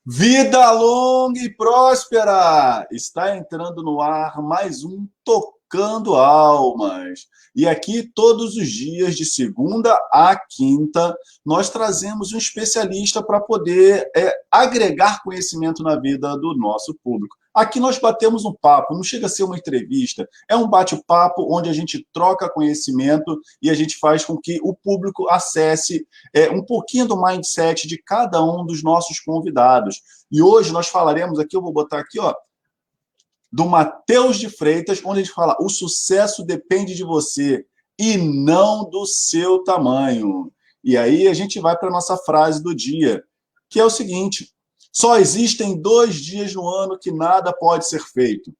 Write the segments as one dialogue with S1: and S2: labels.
S1: Vida longa e próspera! Está entrando no ar mais um Tocando Almas. E aqui, todos os dias, de segunda a quinta, nós trazemos um especialista para poder agregar conhecimento na vida do nosso público. Aqui nós batemos um papo, não chega a ser uma entrevista, é um bate-papo onde a gente troca conhecimento e a gente faz com que o público acesse um pouquinho do mindset de cada um dos nossos convidados. E hoje nós falaremos aqui, eu vou botar aqui, ó, do Matheus de Freitas, onde a gente fala: o sucesso depende de você e não do seu tamanho. E aí a gente vai para a nossa frase do dia, que é o seguinte: só existem 2 dias no ano que nada pode ser feito.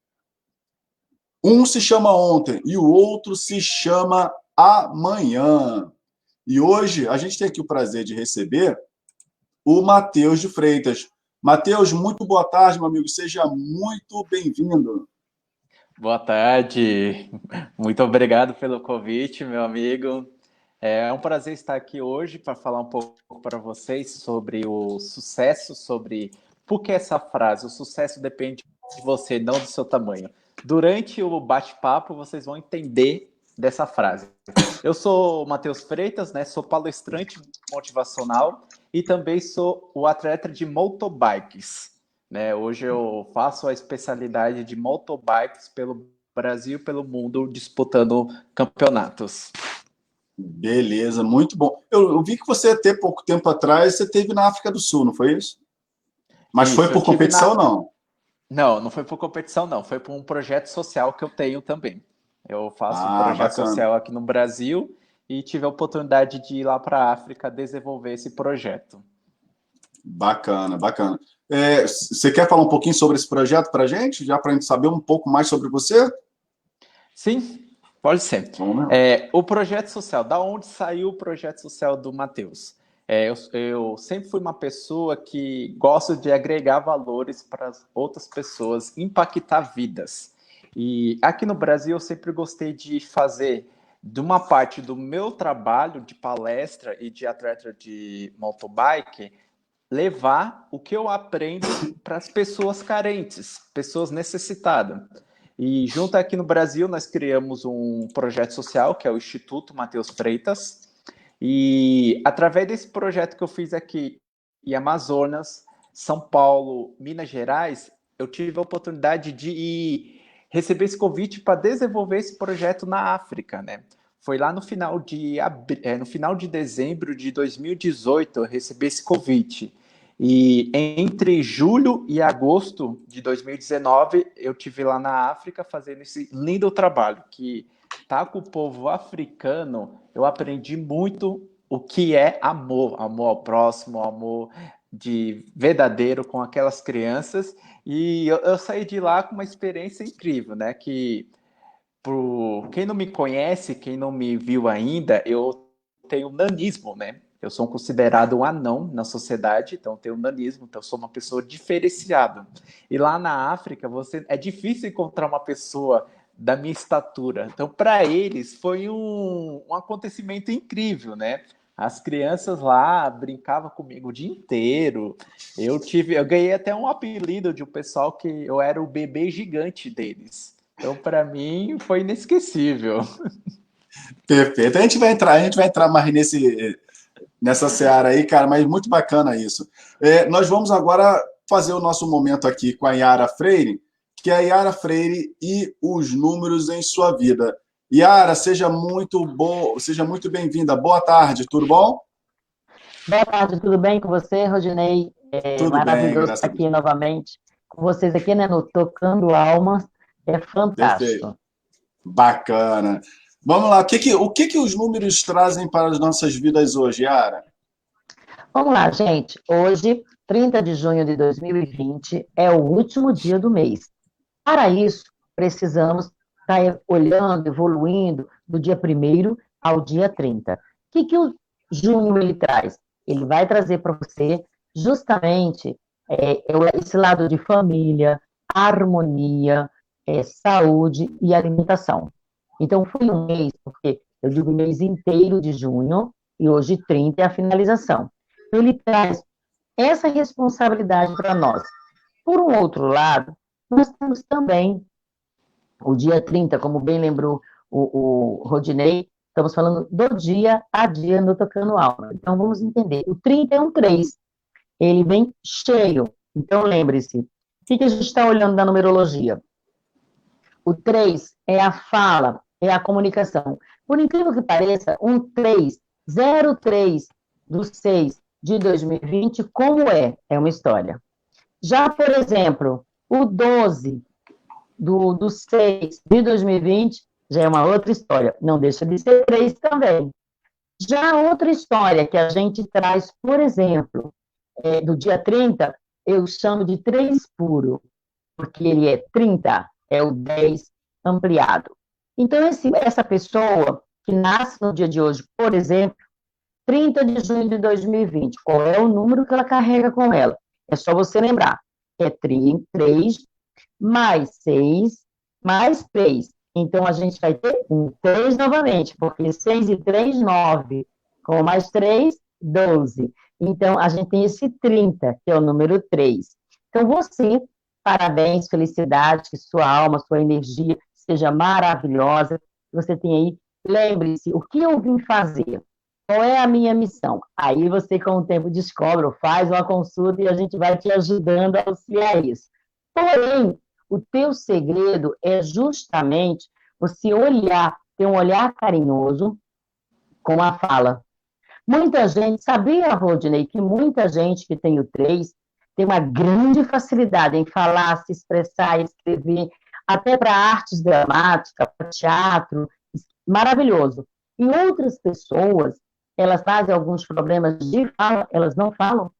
S1: Um se chama ontem e o outro se chama amanhã. E hoje a gente tem aqui o prazer de receber o Matheus de Freitas. Matheus, muito boa tarde, meu amigo. Seja muito bem-vindo.
S2: Boa tarde, muito obrigado pelo convite, meu amigo. É um prazer estar aqui hoje para falar um pouco para vocês sobre o sucesso, sobre por que essa frase, o sucesso depende de você, não do seu tamanho. Durante o bate-papo, vocês vão entender dessa frase. Eu sou o Matheus Freitas, né? Sou palestrante motivacional e também sou o atleta de motobikes. Né? Hoje eu faço a especialidade de motobikes pelo Brasil e pelo mundo, disputando campeonatos.
S1: Beleza, muito bom. Eu vi que você, até pouco tempo atrás, você esteve na África do Sul, não foi isso? Mas foi
S2: Isso, eu
S1: por
S2: tive
S1: competição,
S2: na...
S1: não?
S2: Não, não foi por competição, não. Foi por um projeto social que eu tenho também. Eu faço um
S1: Ah,
S2: projeto
S1: bacana.
S2: social aqui no Brasil e tive a oportunidade de ir lá para a África desenvolver esse projeto.
S1: Bacana, bacana. Você quer falar um pouquinho sobre esse projeto para a gente? Já para a gente saber um pouco mais sobre você?
S2: Sim, pode ser.
S1: Vamos lá.
S2: O projeto social, da onde saiu o projeto social do Matheus? Eu sempre fui uma pessoa que gosta de agregar valores para as outras pessoas, impactar vidas. E aqui no Brasil eu sempre gostei de fazer de uma parte do meu trabalho de palestra e de atleta de motobike, levar o que eu aprendo para as pessoas carentes, pessoas necessitadas. E junto aqui no Brasil, nós criamos um projeto social, que é o Instituto Matheus Freitas. E através desse projeto que eu fiz aqui em Amazonas, São Paulo, Minas Gerais, eu tive a oportunidade de receber esse convite para desenvolver esse projeto na África, né? Foi lá no final de dezembro de 2018 eu recebi esse convite. E entre julho e agosto de 2019, eu tive lá na África fazendo esse lindo trabalho, que tá com o povo africano, eu aprendi muito o que é amor, amor ao próximo, amor de verdadeiro com aquelas crianças, e eu saí de lá com uma experiência incrível, né, que por quem não me conhece, quem não me viu ainda, eu tenho nanismo, né? Eu sou considerado um anão na sociedade, então eu tenho nanismo, então eu sou uma pessoa diferenciada. E lá na África, é difícil encontrar uma pessoa da minha estatura. Então, para eles, foi um acontecimento incrível, né? As crianças lá brincavam comigo o dia inteiro. Eu ganhei até um apelido de um pessoal que eu era o bebê gigante deles. Então, para mim, foi inesquecível.
S1: Perfeito. A gente vai entrar mais nessa seara aí, cara, mas muito bacana isso. Nós vamos agora fazer o nosso momento aqui com a Yara Freire, que é a Yara Freire e os números em sua vida. Yara, seja muito bem-vinda. Boa tarde, tudo bom?
S3: Boa tarde, tudo bem com você, Rodinei? É
S1: Tudo bem,
S3: maravilhoso
S1: graças
S3: estar
S1: a Deus.
S3: aqui novamente com vocês aqui, né, no Tocando Almas. É
S1: Perfeito.
S3: fantástico.
S1: Bacana. Vamos lá, o que que os números trazem para as nossas vidas hoje, Yara?
S3: Vamos lá, gente. Hoje, 30 de junho de 2020, é o último dia do mês. Para isso, precisamos estar olhando, evoluindo do dia 1º ao dia 30. O que o junho ele traz? Ele vai trazer para você justamente esse lado de família, harmonia, saúde e alimentação. Então, foi um mês, porque eu digo mês inteiro de junho, e hoje 30 é a finalização. Então, ele traz essa responsabilidade para nós. Por um outro lado, nós temos também o dia 30, como bem lembrou o Rodinei, estamos falando do dia a dia no Tocando Alma. Então, vamos entender. O 30 é um 3, ele vem cheio. Então, lembre-se, o que a gente está olhando na numerologia? O 3 é a fala, é a comunicação. Por incrível que pareça, um 3, 03 do 6 de 2020, como é? É uma história. Já, por exemplo, o 12 do 6 de 2020, já é uma outra história. Não deixa de ser 3 também. Já outra história que a gente traz, por exemplo, do dia 30, eu chamo de 3 puro, porque ele é 30, é o 10 ampliado. Então, essa pessoa que nasce no dia de hoje, por exemplo, 30 de junho de 2020, qual é o número que ela carrega com ela? É só você lembrar. É 3 mais 6 mais 3. Então, a gente vai ter um 3 novamente, porque 6 e 3, 9. Com mais 3, 12. Então, a gente tem esse 30, que é o número 3. Então, você, parabéns, felicidade, que sua alma, sua energia seja maravilhosa. Você tem aí, lembre-se, o que eu vim fazer? Qual é a minha missão? Aí você, com o tempo, descobre, ou faz uma consulta e a gente vai te ajudando a auxiliar isso. Porém, o teu segredo é justamente você olhar, ter um olhar carinhoso com a fala. Muita gente, sabia, Rodney, que muita gente que tem o 3 tem uma grande facilidade em falar, se expressar, escrever, até para artes dramáticas, para teatro, maravilhoso. E outras pessoas, elas fazem alguns problemas de fala, elas não falam.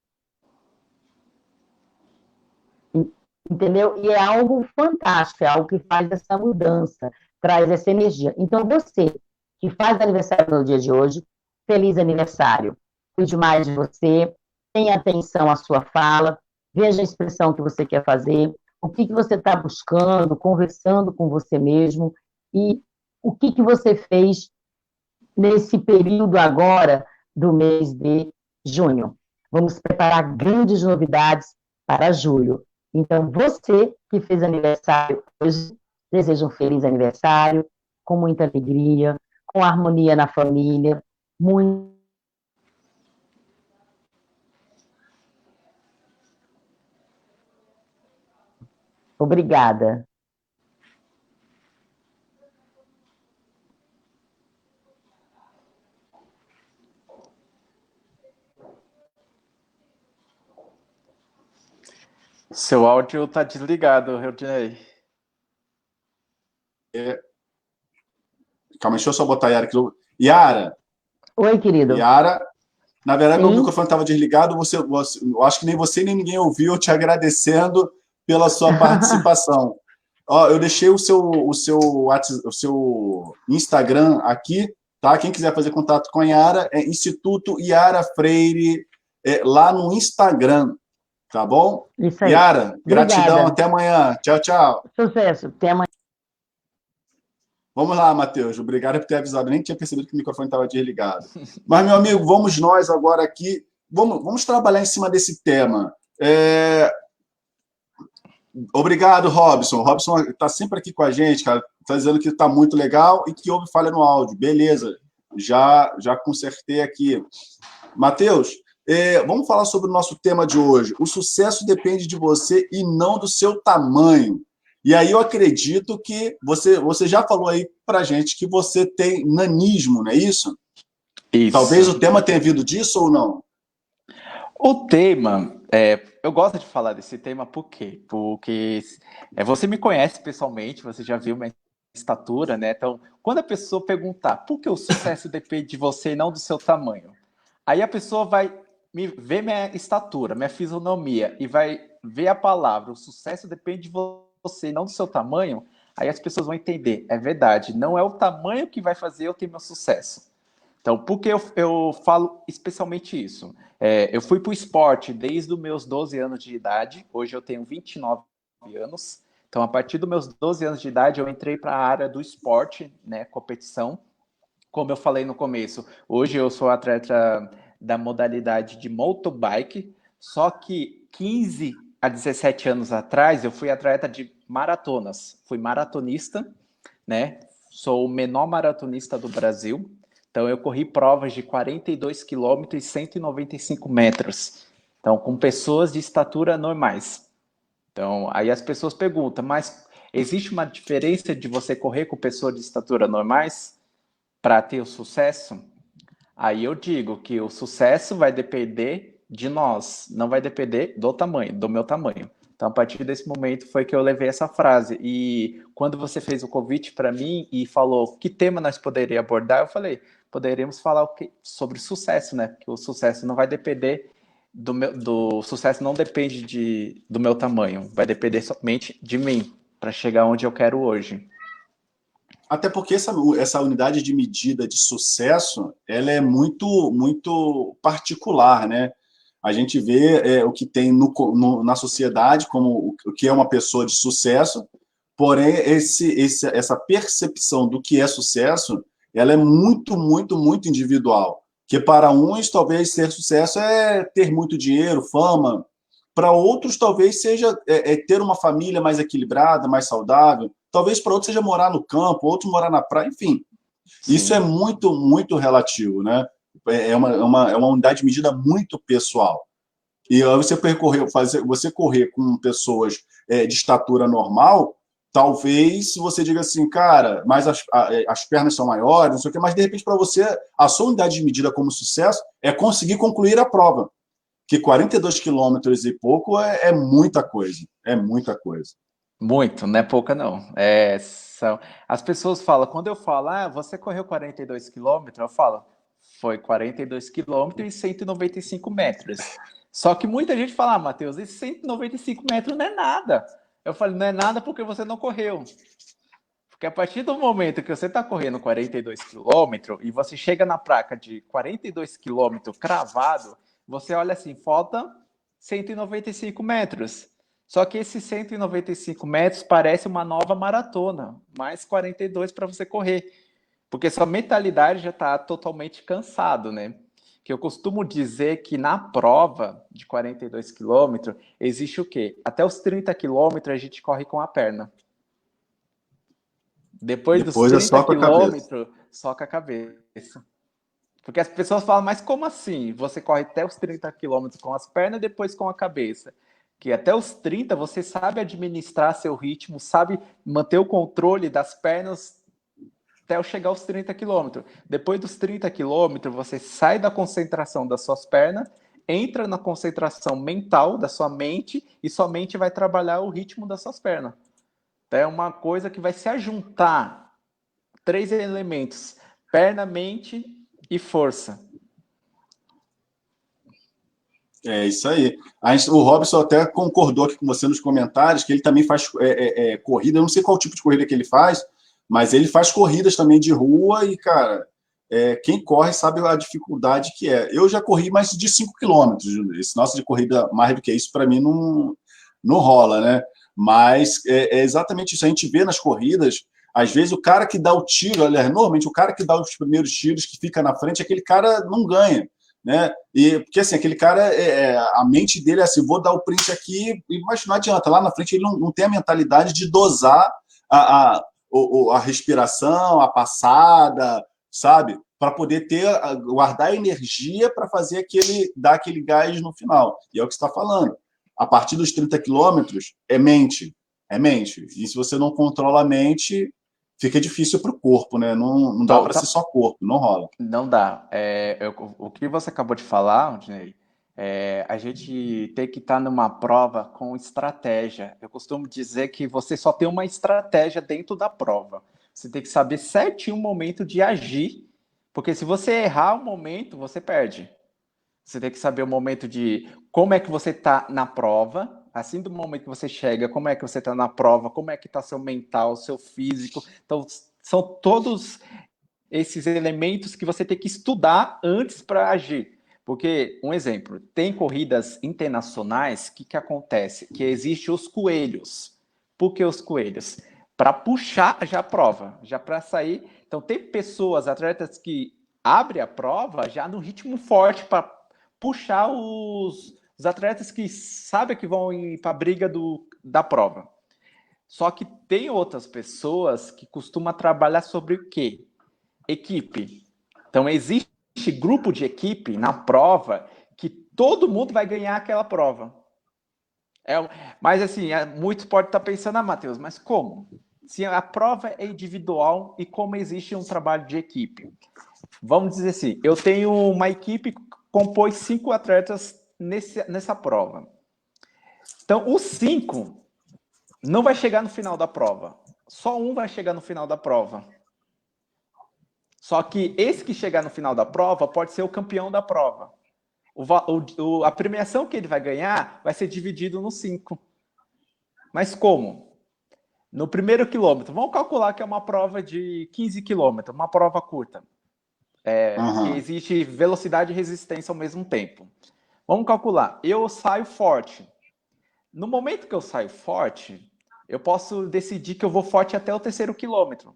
S3: Entendeu? E é algo fantástico, é algo que faz essa mudança, traz essa energia. Então, você que faz aniversário no dia de hoje, feliz aniversário. Cuide mais de você, tenha atenção à sua fala, veja a expressão que você quer fazer, o que você está buscando, conversando com você mesmo, e o que você fez nesse período agora do mês de junho. Vamos preparar grandes novidades para julho. Então, você que fez aniversário hoje, desejo um feliz aniversário, com muita alegria, com harmonia na família, muito. Obrigada.
S2: Seu áudio está desligado, Rodinei.
S1: Calma, deixa eu só botar a Yara aqui. Yara,
S3: Oi, querido.
S1: Yara, na verdade, meu
S3: Sim.
S1: microfone estava desligado, eu acho que nem você nem ninguém ouviu, eu te agradecendo pela sua participação. Ó, eu deixei o seu Instagram aqui, tá? Quem quiser fazer contato com a Yara, é Instituto Yara Freire, lá no Instagram, tá bom?
S3: Isso aí.
S1: Yara, gratidão,
S3: Obrigada.
S1: até amanhã. Tchau, tchau.
S3: Sucesso. Até amanhã.
S1: Vamos lá, Matheus. Obrigado por ter avisado. Nem tinha percebido que o microfone estava desligado. Mas, meu amigo, vamos nós agora aqui. Vamos trabalhar em cima desse tema. Obrigado, Robson. Robson está sempre aqui com a gente, cara. Está dizendo que está muito legal e que houve falha no áudio. Beleza. Já consertei aqui. Matheus, vamos falar sobre o nosso tema de hoje. O sucesso depende de você e não do seu tamanho. E aí eu acredito que você já falou aí pra gente que você tem nanismo, não é isso?
S2: Isso.
S1: Talvez o tema tenha vindo disso ou não?
S2: O tema, eu gosto de falar desse tema por quê? Porque você me conhece pessoalmente, você já viu minha estatura, né? Então, quando a pessoa perguntar por que o sucesso depende de você e não do seu tamanho, aí a pessoa vai ver minha estatura, minha fisionomia e vai ver a palavra, o sucesso depende de você e não do seu tamanho, aí as pessoas vão entender, é verdade, não é o tamanho que vai fazer eu ter meu sucesso. Então, por que eu falo especialmente isso? Eu fui para o esporte desde os meus 12 anos de idade, hoje eu tenho 29 anos, então a partir dos meus 12 anos de idade eu entrei para a área do esporte, né, competição. Como eu falei no começo, hoje eu sou atleta da modalidade de mountain bike, Só que 15 a 17 anos atrás, eu fui atleta de maratonas. Fui maratonista, né? Sou o menor maratonista do Brasil. Então, eu corri provas de 42 quilômetros e 195 metros. Então, com pessoas de estatura normais. Então, aí as pessoas perguntam, mas existe uma diferença de você correr com pessoas de estatura normais para ter o sucesso? Aí eu digo que o sucesso vai depender de nós, não vai depender do tamanho, do meu tamanho. Então, a partir desse momento foi que eu levei essa frase. E quando você fez o convite para mim e falou que tema nós poderíamos abordar, eu falei, poderíamos falar sobre sucesso, né? Porque o sucesso não vai depender do sucesso não depende do meu tamanho, vai depender somente de mim para chegar onde eu quero hoje.
S1: Até porque essa unidade de medida de sucesso, ela é muito, muito particular, né? A gente vê o que tem na sociedade como o que é uma pessoa de sucesso, porém essa percepção do que é sucesso, ela é muito, muito, muito individual. Que para uns, talvez ser sucesso é ter muito dinheiro, fama. Para outros, talvez seja ter uma família mais equilibrada, mais saudável. Talvez para outros seja morar no campo, outros morar na praia, enfim. Isso é
S2: Sim.
S1: muito, muito relativo, né? É uma unidade de medida muito pessoal. E aí você correr com pessoas de estatura normal, talvez você diga assim, cara, mas as pernas são maiores, não sei o quê, mas de repente para você, a sua unidade de medida como sucesso é conseguir concluir a prova. Que 42 quilômetros e pouco é muita coisa. É muita coisa.
S2: Muito, não é pouca não. As pessoas falam, quando eu falo, você correu 42 quilômetros, eu falo, foi 42 quilômetros e 195 metros. Só que muita gente fala, Matheus, esse 195 metros não é nada. Eu falo, não é nada porque você não correu. Porque a partir do momento que você está correndo 42 quilômetros e você chega na placa de 42 quilômetros cravado, você olha assim, falta 195 metros. Só que esses 195 metros parece uma nova maratona, mais 42 para você correr. Porque sua mentalidade já está totalmente cansado, né? Que eu costumo dizer que na prova de 42 quilômetros existe o quê? Até os 30 quilômetros a gente corre com a perna. Depois dos
S1: Depois é
S2: 30
S1: só com a cabeça.
S2: quilômetros, só com a cabeça. Porque as pessoas falam, mas como assim? Você corre até os 30 quilômetros com as pernas e depois com a cabeça. Que até os 30 você sabe administrar seu ritmo, sabe manter o controle das pernas até eu chegar aos 30 quilômetros. Depois dos 30 quilômetros, você sai da concentração das suas pernas, entra na concentração mental da sua mente e sua mente vai trabalhar o ritmo das suas pernas. Então, é uma coisa que vai se ajuntar três elementos: perna, mente e força.
S1: É isso aí. O Robson até concordou aqui com você nos comentários que ele também faz corrida. Eu não sei qual tipo de corrida que ele faz, mas ele faz corridas também de rua e, cara, quem corre sabe a dificuldade que é. Eu já corri mais de 5 quilômetros. Esse nosso de corrida mais do que isso, para mim, não rola, né? Mas é exatamente isso. A gente vê nas corridas, às vezes o cara que dá o tiro, aliás, normalmente o cara que dá os primeiros tiros, que fica na frente, aquele cara não ganha, né? E porque assim, aquele cara, a mente dele é assim, vou dar o print aqui, mas não adianta, lá na frente ele não tem a mentalidade de dosar a respiração, a passada, sabe? Para poder guardar energia para dar aquele gás no final. E é o que você está falando. A partir dos 30 quilômetros, é mente. É mente. E se você não controla a mente, fica difícil para o corpo, né? Não dá para ser só corpo, não rola.
S2: Não dá. O que você acabou de falar, Odinei, a gente tem que estar numa prova com estratégia. Eu costumo dizer que você só tem uma estratégia dentro da prova. Você tem que saber certinho o momento de agir, porque se você errar o momento, você perde. Você tem que saber o momento de como é que você está na prova, assim do momento que você chega, como é que você está na prova, como é que está seu mental, seu físico. Então, são todos esses elementos que você tem que estudar antes para agir. Porque, um exemplo, tem corridas internacionais, o que acontece? Que existe os coelhos. Por que os coelhos? Para puxar já a prova, já para sair. Então, tem pessoas, atletas que abrem a prova já no ritmo forte para puxar Os atletas que sabem que vão ir para a briga da prova. Só que tem outras pessoas que costumam trabalhar sobre o quê? Equipe. Então, existe grupo de equipe na prova que todo mundo vai ganhar aquela prova. Mas, assim, muitos podem estar pensando, Matheus, mas como? Se a prova é individual e como existe um trabalho de equipe? Vamos dizer assim, eu tenho uma equipe que compõe 5 atletas nessa prova. Então, os 5 não vai chegar no final da prova. Só um vai chegar no final da prova. Só que esse que chegar no final da prova pode ser o campeão da prova. A premiação que ele vai ganhar vai ser dividido nos 5. Mas como? No primeiro quilômetro, vamos calcular que é uma prova de 15 quilômetros, uma prova curta. Que existe velocidade e resistência ao mesmo tempo. Vamos calcular. Eu saio forte. No momento que eu saio forte, eu posso decidir que eu vou forte até o terceiro quilômetro.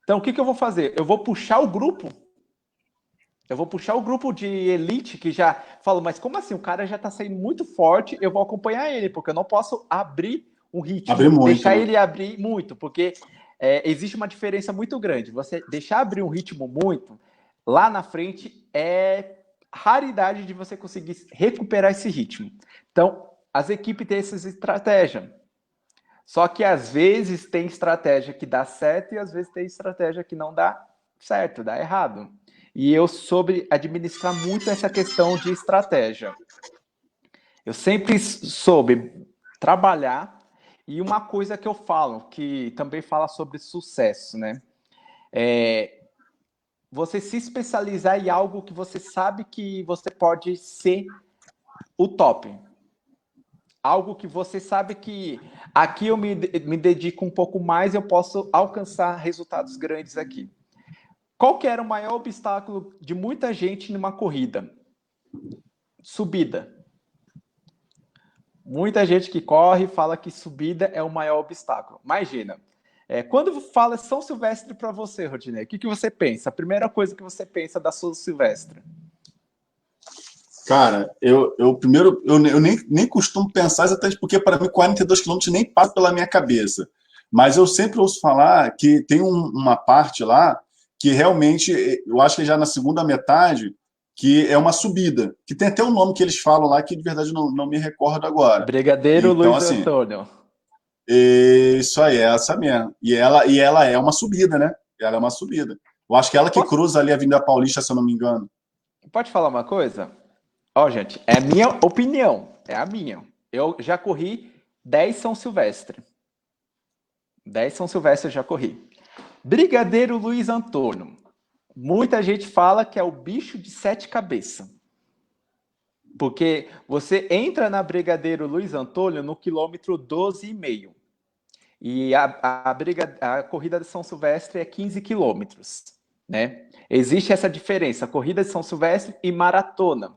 S2: Então, o que eu vou fazer? Eu vou puxar o grupo. Eu vou puxar o grupo de elite que já falo, mas como assim? O cara já está saindo muito forte, eu vou acompanhar ele, porque eu não posso abrir um ritmo, deixar ele abrir muito, porque existe uma diferença muito grande. Você deixar abrir um ritmo muito, lá na frente é raridade de você conseguir recuperar esse ritmo. Então, as equipes têm essas estratégias. Só que às vezes tem estratégia que dá certo e às vezes tem estratégia que não dá certo, dá errado. E eu soube administrar muito essa questão de estratégia. Eu sempre soube trabalhar. E uma coisa que eu falo, que também fala sobre sucesso, né? Você se especializar em algo que você sabe que você pode ser o top. Algo que você sabe que aqui eu me dedico um pouco mais, eu posso alcançar resultados grandes aqui. Qual que era o maior obstáculo de muita gente numa corrida? Subida. Muita gente que corre fala que subida é o maior obstáculo. Imagina, quando fala São Silvestre para você, Rodinei, o que você pensa? A primeira coisa que você pensa da São Silvestre?
S1: Cara, eu primeiro, eu nem costumo pensar exatamente porque, para mim, 42 quilômetros nem passa pela minha cabeça. Mas eu sempre ouço falar que tem uma parte lá que realmente, eu acho que já na segunda metade, que é uma subida. Que tem até um nome que eles falam lá que, de verdade, não me recordo agora.
S2: Brigadeiro
S1: Então,
S2: Luiz
S1: assim,
S2: Antônio.
S1: isso aí, é essa mesmo. E ela é uma subida, né? Ela é uma subida. Eu acho que ela que cruza ali a Avenida Paulista, se eu não me engano.
S2: Pode falar uma coisa? Ó, gente, é a minha opinião, é a minha. Eu já corri 10 São Silvestre. 10 São Silvestre eu já corri. Brigadeiro Luiz Antônio. Muita gente fala que é o bicho de 7 cabeças. Porque você entra na Brigadeiro Luiz Antônio no quilômetro 12,5. E a corrida de São Silvestre é 15 quilômetros, né? Existe essa diferença, corrida de São Silvestre e maratona.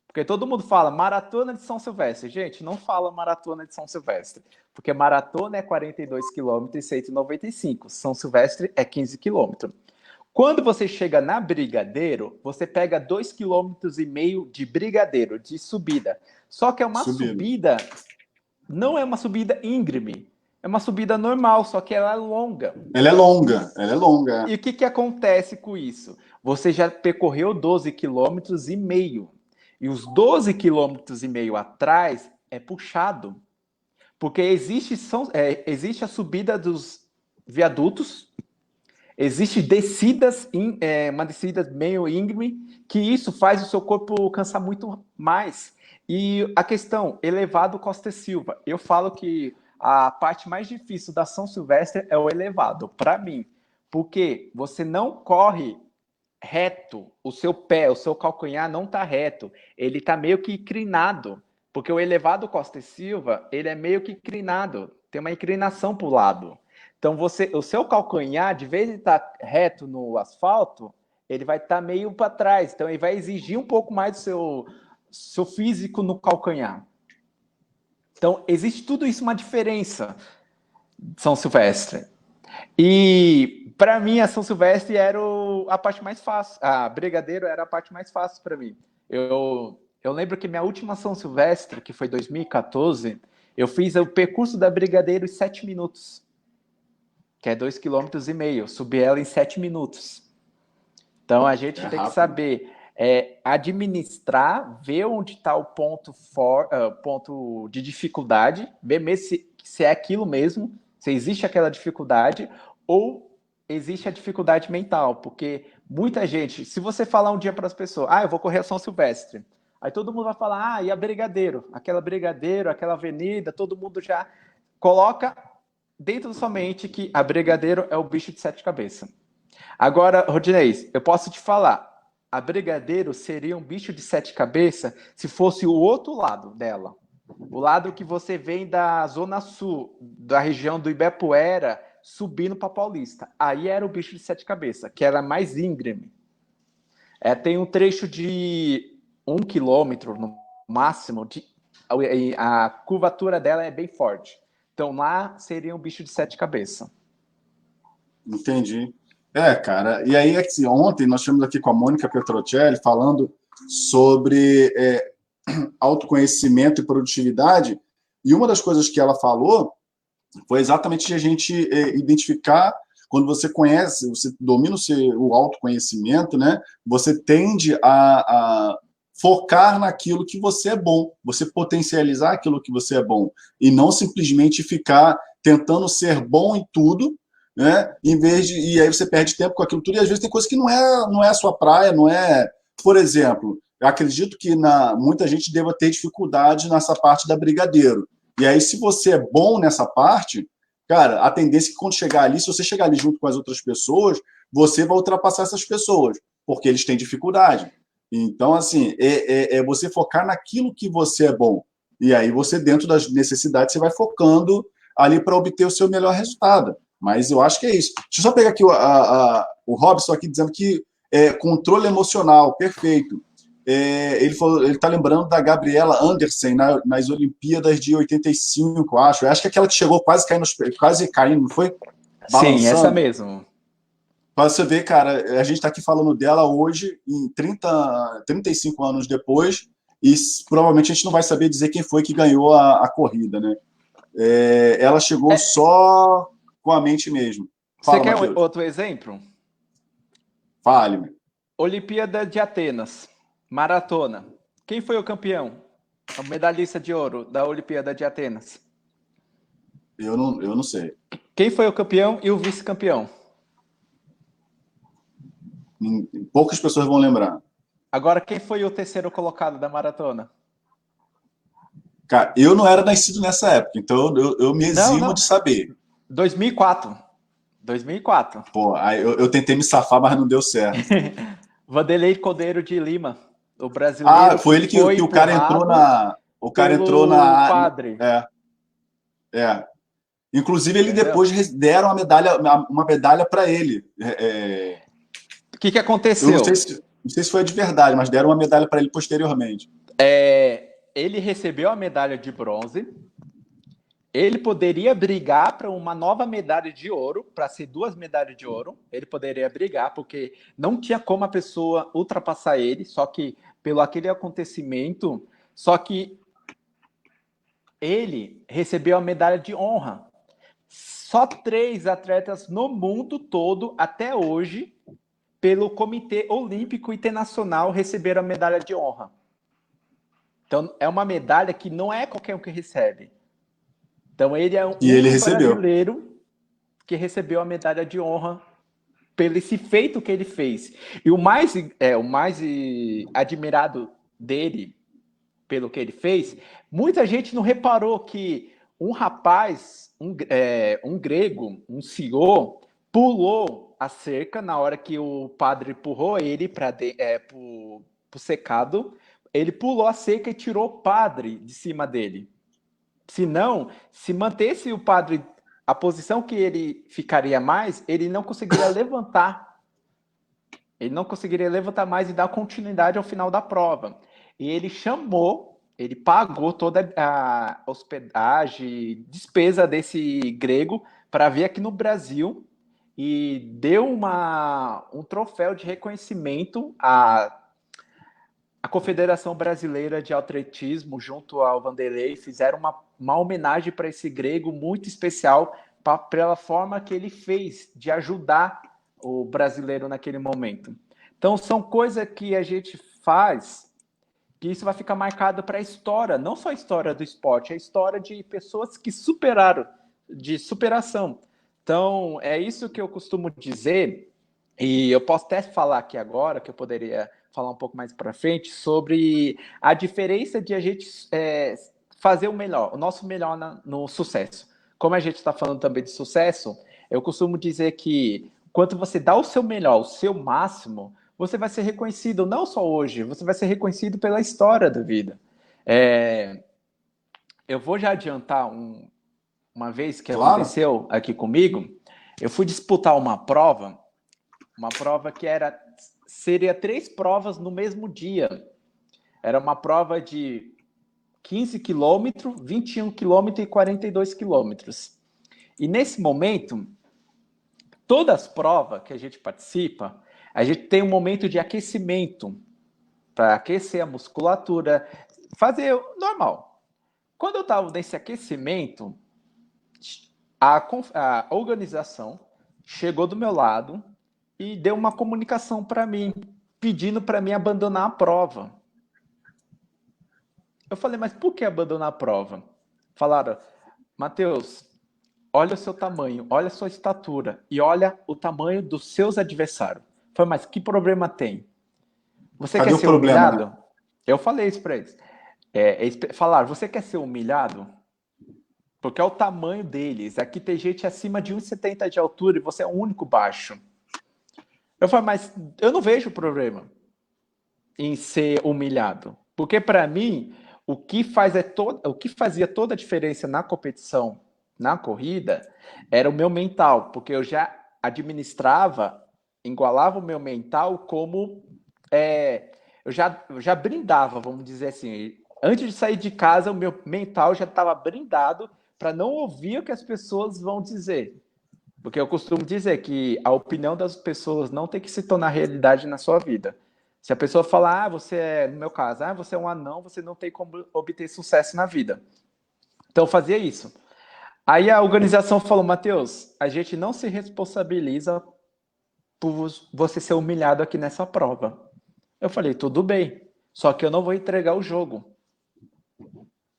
S2: Porque todo mundo fala maratona de São Silvestre. Gente, não fala maratona de São Silvestre. Porque maratona é 42 quilômetros e 195. São Silvestre é 15 quilômetros. Quando você chega na Brigadeiro, você pega 2,5 km de Brigadeiro, de subida. Só que é uma subida, não é uma subida íngreme. É uma subida normal, só que ela é longa.
S1: Ela é longa.
S2: E o que acontece com isso? Você já percorreu 12,5 km. E os 12,5 km atrás é puxado. Porque existe a subida dos viadutos, existe descidas, uma descida meio íngreme, que isso faz o seu corpo cansar muito mais. E a questão, elevado Costa e Silva. Eu falo que a parte mais difícil da São Silvestre é o elevado, para mim. Porque você não corre reto, o seu pé, o seu calcanhar não está reto. Ele está meio que inclinado. Porque o elevado Costa e Silva, ele é meio que inclinado. Tem uma inclinação para o lado. Então, o seu calcanhar, de vez em estar reto no asfalto, ele vai estar meio para trás. Então, ele vai exigir um pouco mais do seu físico no calcanhar. Então, existe tudo isso, uma diferença de São Silvestre. E, para mim, a São Silvestre era a parte mais fácil. A Brigadeiro era a parte mais fácil para mim. Eu Eu lembro que minha última São Silvestre, que foi 2014, eu fiz o percurso da Brigadeiro em 7 minutos, que é 2,5 km. Subi ela em 7 minutos. Então, a gente
S1: É
S2: tem que
S1: rápido.
S2: saber administrar, ver onde está o ponto de dificuldade, ver mesmo se é aquilo mesmo, se existe aquela dificuldade, ou existe a dificuldade mental, porque muita gente, se você falar um dia para as pessoas, eu vou correr a São Silvestre, aí todo mundo vai falar, e a Brigadeiro, aquela avenida, todo mundo já coloca dentro da sua mente que a Brigadeiro é o bicho de 7 cabeças. Agora, Rodinei, eu posso te falar, a Brigadeiro seria um bicho de 7 cabeças se fosse o outro lado dela. O lado que você vem da Zona Sul, da região do Ibirapuera, subindo para Paulista. Aí era o bicho de 7 cabeças, que era mais íngreme. Tem um trecho de 1 km no máximo, a curvatura dela é bem forte. Então lá seria um bicho de 7 cabeças.
S1: Entendi. Cara, e aí, assim, ontem nós estivemos aqui com a Mônica Petrocelli falando sobre autoconhecimento e produtividade, e uma das coisas que ela falou foi exatamente a gente identificar, quando você conhece, você domina o autoconhecimento, né? Você tende a focar naquilo que você é bom, você potencializar aquilo que você é bom, e não simplesmente ficar tentando ser bom em tudo, né? E aí você perde tempo com aquilo tudo, e às vezes tem coisa que não é a sua praia, não é. Por exemplo, eu acredito que muita gente deva ter dificuldade nessa parte da Brigadeiro. E aí, se você é bom nessa parte, cara, a tendência é que quando chegar ali, se você chegar ali junto com as outras pessoas, você vai ultrapassar essas pessoas, porque eles têm dificuldade. Então, assim, é você focar naquilo que você é bom. E aí você, dentro das necessidades, você vai focando ali para obter o seu melhor resultado. Mas eu acho que é isso. Deixa eu só pegar aqui o Robson aqui dizendo que controle emocional, perfeito. Ele está lembrando da Gabriela Anderson nas Olimpíadas de 85, eu acho. Eu acho que aquela que chegou quase caindo, não foi?
S2: Sim, essa
S1: Balançando.
S2: mesmo.
S1: Para você ver, cara, a gente está aqui falando dela hoje, em 35 anos depois, e provavelmente a gente não vai saber dizer quem foi que ganhou a corrida, né? Ela chegou só com a mente mesmo.
S2: Você
S1: Fala,
S2: quer
S1: Matheus.
S2: outro exemplo?
S1: Fale-me.
S2: Olimpíada de Atenas, maratona. Quem foi o campeão? O medalhista de ouro da Olimpíada de Atenas.
S1: Eu não sei.
S2: Quem foi o campeão e o vice-campeão?
S1: Poucas pessoas vão lembrar.
S2: Agora, quem foi o terceiro colocado da maratona?
S1: Cara, eu não era nascido nessa época, então eu me eximo de saber.
S2: 2004. 2004.
S1: Pô, aí eu tentei me safar, mas não deu certo.
S2: Vanderlei Cordeiro de Lima, o brasileiro
S1: foi ele que o cara entrou O cara entrou na.
S2: padre.
S1: Inclusive, ele depois deram uma medalha para ele.
S2: O que aconteceu?
S1: Eu não sei se foi de verdade, mas deram uma medalha para ele posteriormente.
S2: Ele recebeu a medalha de bronze. Ele poderia brigar para uma nova medalha de ouro, para ser 2 medalhas de ouro. Ele poderia brigar, porque não tinha como a pessoa ultrapassar ele, só que pelo aquele acontecimento, só que ele recebeu a medalha de honra. Só 3 atletas no mundo todo, até hoje, pelo Comitê Olímpico Internacional, receberam a medalha de honra. Então, é uma medalha que não é qualquer um que recebe. Então, ele é um brasileiro que recebeu a medalha de honra pelo esse feito que ele fez. E o mais admirado dele, pelo que ele fez, muita gente não reparou que um rapaz, um grego, um senhor, pulou a cerca na hora que o padre empurrou ele para o secado. Ele pulou a cerca e tirou o padre de cima dele. Senão, se mantesse o padre a posição que ele ficaria mais, ele não conseguiria levantar. Ele não conseguiria levantar mais e dar continuidade ao final da prova. E ele pagou toda a hospedagem, despesa desse grego para vir aqui no Brasil e deu um troféu de reconhecimento à a Confederação Brasileira de Atletismo, junto ao Vanderlei, fizeram uma homenagem para esse grego muito especial, pela forma que ele fez de ajudar o brasileiro naquele momento. Então, são coisas que a gente faz, que isso vai ficar marcado para a história, não só a história do esporte, a história de pessoas que superaram, de superação. Então, é isso que eu costumo dizer, e eu posso até falar aqui agora, que eu poderia falar um pouco mais para frente, sobre a diferença de a gente fazer o melhor, o nosso melhor no sucesso. Como a gente está falando também de sucesso, eu costumo dizer que quando você dá o seu melhor, o seu máximo, você vai ser reconhecido não só hoje, você vai ser reconhecido pela história da vida. Eu vou já adiantar uma vez que aconteceu aqui comigo, eu fui disputar uma prova que seria 3 provas no mesmo dia. Era uma prova de 15 quilômetros, 21 quilômetros e 42 quilômetros. E nesse momento, todas as provas que a gente participa, a gente tem um momento de aquecimento, para aquecer a musculatura, fazer o normal. Quando eu estava nesse aquecimento, a organização chegou do meu lado e deu uma comunicação para mim, pedindo para mim abandonar a prova. Eu falei, mas por que abandonar a prova? Falaram, Matheus, olha o seu tamanho, olha a sua estatura e olha o tamanho dos seus adversários. Eu falei, mas que problema tem? Você quer ser humilhado? Né? Eu falei isso para eles. Eles falaram, você quer ser humilhado? Porque é o tamanho deles. Aqui tem gente acima de 1,70 de altura e você é o único baixo. Eu falei, mas eu não vejo problema em ser humilhado. Porque para mim, o que fazia toda a diferença na competição, na corrida, era o meu mental. Porque eu já administrava, igualava o meu mental como... eu já brindava, vamos dizer assim. Antes de sair de casa, o meu mental já estava brindado para não ouvir o que as pessoas vão dizer. Porque eu costumo dizer que a opinião das pessoas não tem que se tornar realidade na sua vida. Se a pessoa falar, no meu caso, você é um anão, você não tem como obter sucesso na vida. Então eu fazia isso. Aí a organização falou, Matheus, a gente não se responsabiliza por você ser humilhado aqui nessa prova. Eu falei, tudo bem, só que eu não vou entregar o jogo.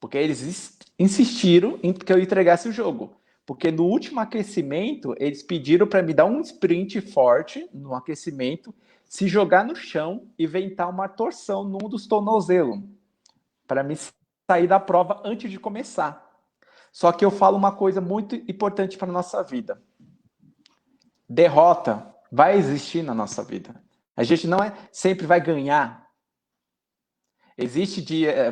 S2: Porque eles insistiram em que eu entregasse o jogo. Porque no último aquecimento, eles pediram para me dar um sprint forte no aquecimento, se jogar no chão e inventar uma torção num dos tornozelos, para me sair da prova antes de começar. Só que eu falo uma coisa muito importante para a nossa vida. Derrota vai existir na nossa vida. A gente não sempre vai ganhar.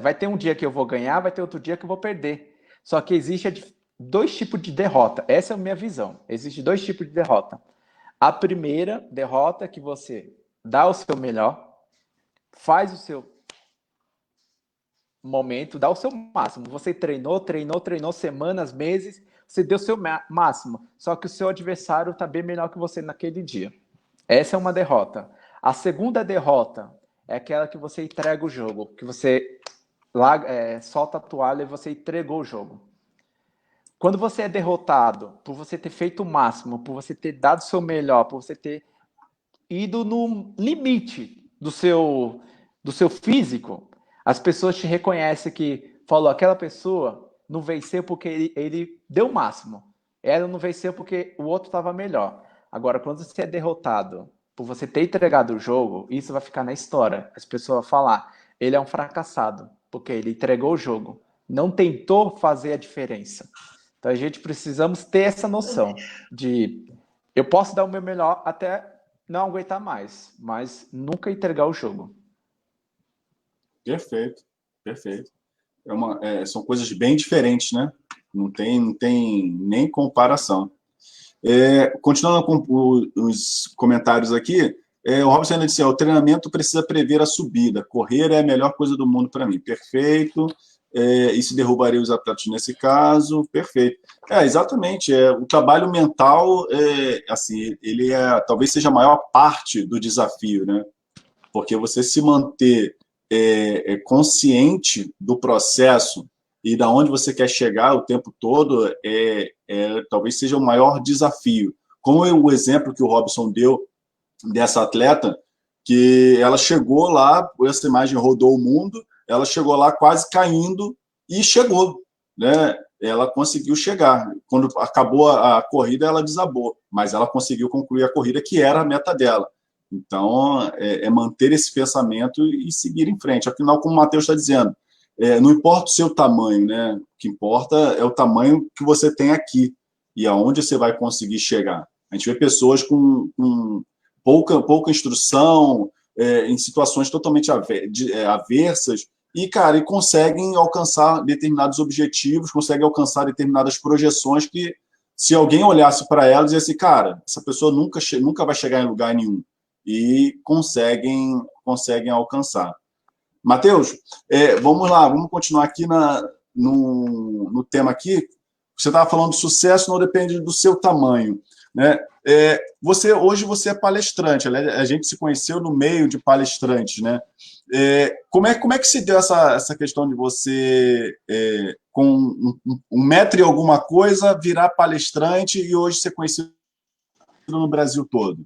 S2: Vai ter um dia que eu vou ganhar, vai ter outro dia que eu vou perder. Só que existe 2 tipos de derrota. Essa é a minha visão. Existem 2 tipos de derrota. A primeira derrota é que você dá o seu melhor, faz o seu momento, dá o seu máximo. Você treinou semanas, meses, você deu o seu máximo. Só que o seu adversário está bem melhor que você naquele dia. Essa é uma derrota. A segunda derrota é aquela que você entrega o jogo, que você solta a toalha e você entregou o jogo. Quando você é derrotado por você ter feito o máximo, por você ter dado o seu melhor, por você ter ido no limite do seu físico, as pessoas te reconhecem que falou, aquela pessoa não venceu porque ele deu o máximo. Ela não venceu porque o outro estava melhor. Agora, quando você é derrotado por você ter entregado o jogo, isso vai ficar na história. As pessoas vão falar, ele é um fracassado, porque ele entregou o jogo. Não tentou fazer a diferença. Então, a gente precisamos ter essa noção de eu posso dar o meu melhor até não aguentar mais, mas nunca entregar o jogo.
S1: Perfeito, perfeito. São coisas bem diferentes, né? Não tem nem comparação. Continuando com os comentários aqui, o Robson ainda disse, o treinamento precisa prever a subida, correr é a melhor coisa do mundo para mim. Perfeito. Isso derrubaria os atletas nesse caso, perfeito. Exatamente, o trabalho mental, assim, talvez seja a maior parte do desafio, né? Porque você se manter consciente do processo e da onde você quer chegar o tempo todo, talvez seja o maior desafio. Como o exemplo que o Robson deu dessa atleta, que ela chegou lá, essa imagem rodou o mundo, ela chegou lá quase caindo e chegou, né? Ela conseguiu chegar. Quando acabou a corrida, ela desabou, mas ela conseguiu concluir a corrida, que era a meta dela. Então, manter esse pensamento e seguir em frente. Afinal, como o Matheus está dizendo, não importa o seu tamanho, né? O que importa é o tamanho que você tem aqui e aonde você vai conseguir chegar. A gente vê pessoas com pouca instrução, em situações totalmente aversas, e, cara, conseguem alcançar determinados objetivos, conseguem alcançar determinadas projeções que, se alguém olhasse para elas e dizia assim, cara, essa pessoa nunca vai chegar em lugar nenhum. E conseguem alcançar. Matheus, vamos lá, vamos continuar aqui no tema aqui. Você estava falando de sucesso não depende do seu tamanho, né? Hoje você é palestrante, a gente se conheceu no meio de palestrantes, né? Como é que se deu essa questão de você, com um metro e alguma coisa, virar palestrante e hoje ser conhecido no Brasil todo?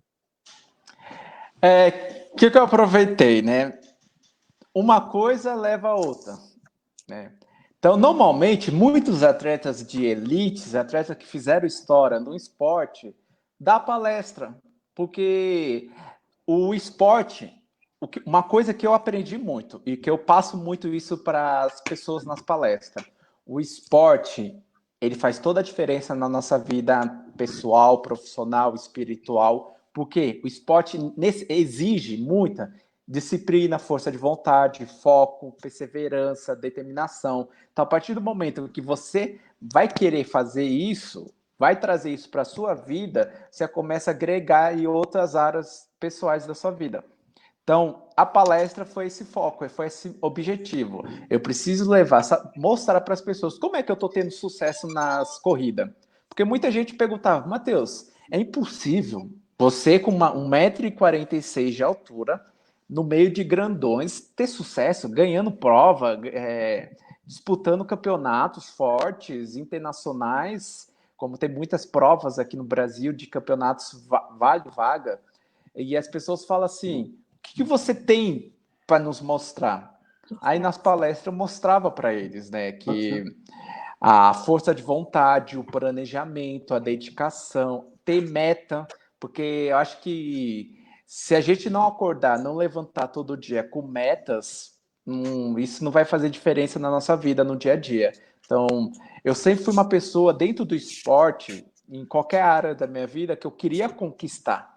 S2: Que eu aproveitei, né? Uma coisa leva a outra, né? Então, normalmente, muitos atletas de elites, atletas que fizeram história no esporte, dá palestra, porque o esporte, uma coisa que eu aprendi muito e que eu passo muito isso para as pessoas nas palestras, o esporte, ele faz toda a diferença na nossa vida pessoal, profissional, espiritual, porque o esporte exige muita disciplina, força de vontade, foco, perseverança, determinação. Então, a partir do momento que você vai querer fazer isso, vai trazer isso para a sua vida, você começa a agregar em outras áreas pessoais da sua vida. Então, a palestra foi esse foco, foi esse objetivo. Eu preciso mostrar para as pessoas como é que eu estou tendo sucesso nas corridas. Porque muita gente perguntava, Matheus, é impossível você com 1,46 m de altura, no meio de grandões, ter sucesso, ganhando prova, disputando campeonatos fortes, internacionais, como tem muitas provas aqui no Brasil de campeonatos vale-vaga, e as pessoas falam assim, o que você tem para nos mostrar? Aí nas palestras eu mostrava para eles, né, que a força de vontade, o planejamento, a dedicação, ter meta, porque eu acho que se a gente não acordar, não levantar todo dia com metas, isso não vai fazer diferença na nossa vida, no dia a dia. Então, eu sempre fui uma pessoa dentro do esporte, em qualquer área da minha vida, que eu queria conquistar,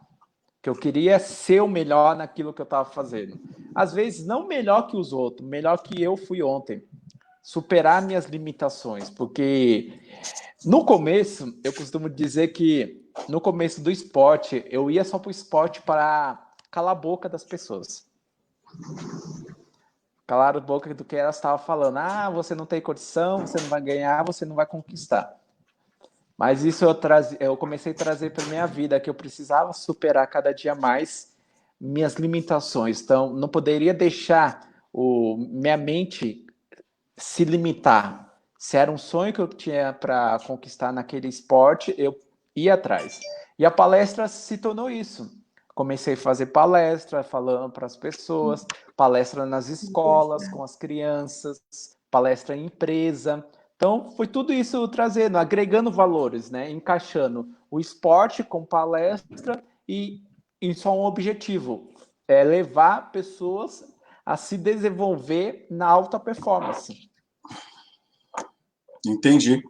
S2: que eu queria ser o melhor naquilo que eu estava fazendo. Às vezes, não melhor que os outros, melhor que eu fui ontem. Superar minhas limitações, porque no começo, eu costumo dizer que no começo do esporte, eu ia só para o esporte para calar a boca das pessoas. Calar a boca do que elas estavam falando. Ah, você não tem condição, você não vai ganhar, você não vai conquistar. Mas isso eu comecei a trazer para minha vida, que eu precisava superar cada dia mais minhas limitações. Então, não poderia deixar minha mente se limitar. Se era um sonho que eu tinha para conquistar naquele esporte, eu ia atrás. E a palestra se tornou isso. Comecei a fazer palestra, falando para as pessoas, palestra nas escolas, com as crianças, palestra em empresa. Então, foi tudo isso trazendo, agregando valores, né? Encaixando o esporte com palestra e só um objetivo, levar pessoas a se desenvolver na alta performance.
S1: Entendi.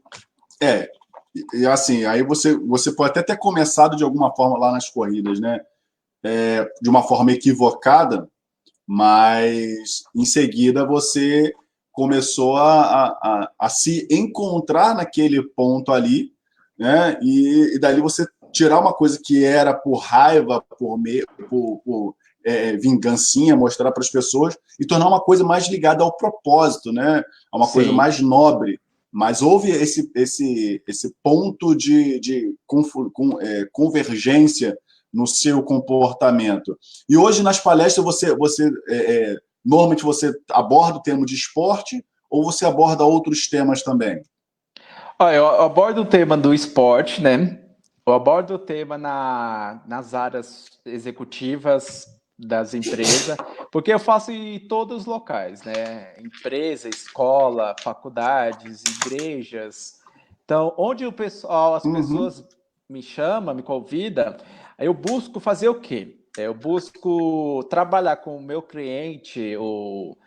S1: E assim, aí você pode até ter começado de alguma forma lá nas corridas, né? De uma forma equivocada, mas em seguida você começou a se encontrar naquele ponto ali, né? E dali você tirar uma coisa que era por raiva, por vingancinha, mostrar para as pessoas, e tornar uma coisa mais ligada ao propósito, né? A uma coisa mais nobre. Mas houve esse ponto de convergência no seu comportamento. E hoje, nas palestras, você Normalmente você aborda o tema de esporte ou você aborda outros temas também?
S2: Olha, eu abordo o tema do esporte, né? Eu abordo o tema nas áreas executivas das empresas, porque eu faço em todos os locais, né? Empresa, escola, faculdades, igrejas. Então, onde o pessoal, as
S1: Uhum.
S2: pessoas me chamam, me convidam, aí eu busco fazer o quê? Eu busco trabalhar com o meu cliente, o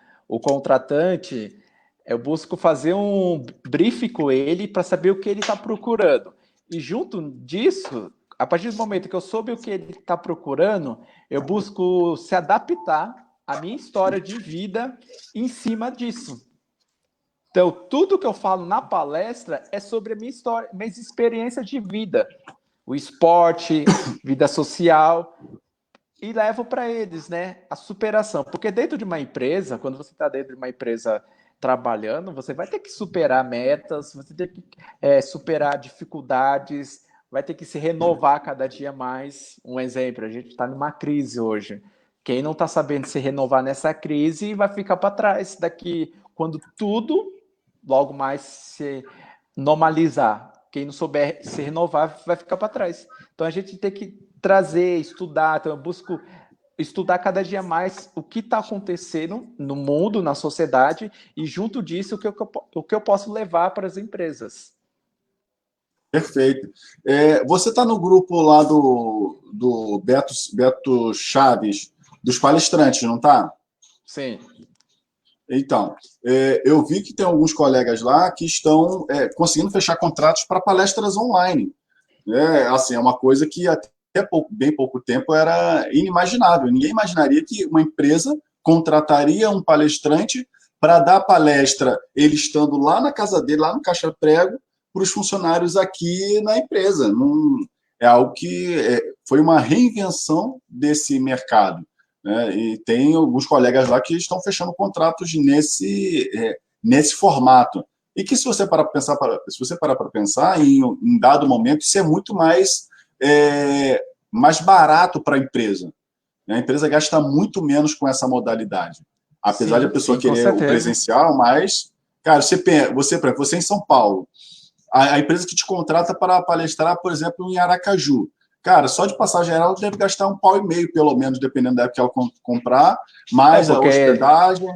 S2: contratante. Eu busco fazer um brief com ele para saber o que ele está procurando. E junto disso, a partir do momento que eu soube o que ele está procurando, eu busco se adaptar à minha história de vida em cima disso. Então, tudo que eu falo na palestra é sobre a minha história, minhas experiências de vida. O esporte, vida social, e levo para eles, né, a superação. Porque dentro de uma empresa, quando você está dentro de uma empresa trabalhando, você vai ter que superar metas, você tem que superar dificuldades, vai ter que se renovar cada dia mais. Um exemplo, a gente está numa crise hoje. Quem não está sabendo se renovar nessa crise vai ficar para trás daqui, quando tudo logo mais se normalizar. Quem não souber se renovar vai ficar para trás. Então a gente tem que trazer, estudar. Então eu busco estudar cada dia mais o que está acontecendo no mundo, na sociedade, e junto disso o que eu posso levar para as empresas.
S1: Perfeito. Você está no grupo lá do Beto Chaves, dos palestrantes, não está?
S2: Sim.
S1: Então, eu vi que tem alguns colegas lá que estão conseguindo fechar contratos para palestras online. Assim, é uma coisa que até bem pouco tempo era inimaginável. Ninguém imaginaria que uma empresa contrataria um palestrante para dar palestra, ele estando lá na casa dele, lá no Caixa Prego, para os funcionários aqui na empresa. Não, é algo que foi uma reinvenção desse mercado. Né? E tem alguns colegas lá que estão fechando contratos nesse formato. E que se você parar para pensar, em dado momento, isso é muito mais barato para a empresa. Né? A empresa gasta muito menos com essa modalidade. Apesar de a
S2: Sim,
S1: pessoa
S2: sim, com
S1: querer o
S2: certeza.
S1: presencial, mas, cara, você em São Paulo, a empresa que te contrata para palestrar, por exemplo, em Aracaju. Cara, só de passagem aérea ela deve gastar £1,5, pelo menos, dependendo da época que ela comprar, mais a
S2: Porque
S1: hospedagem.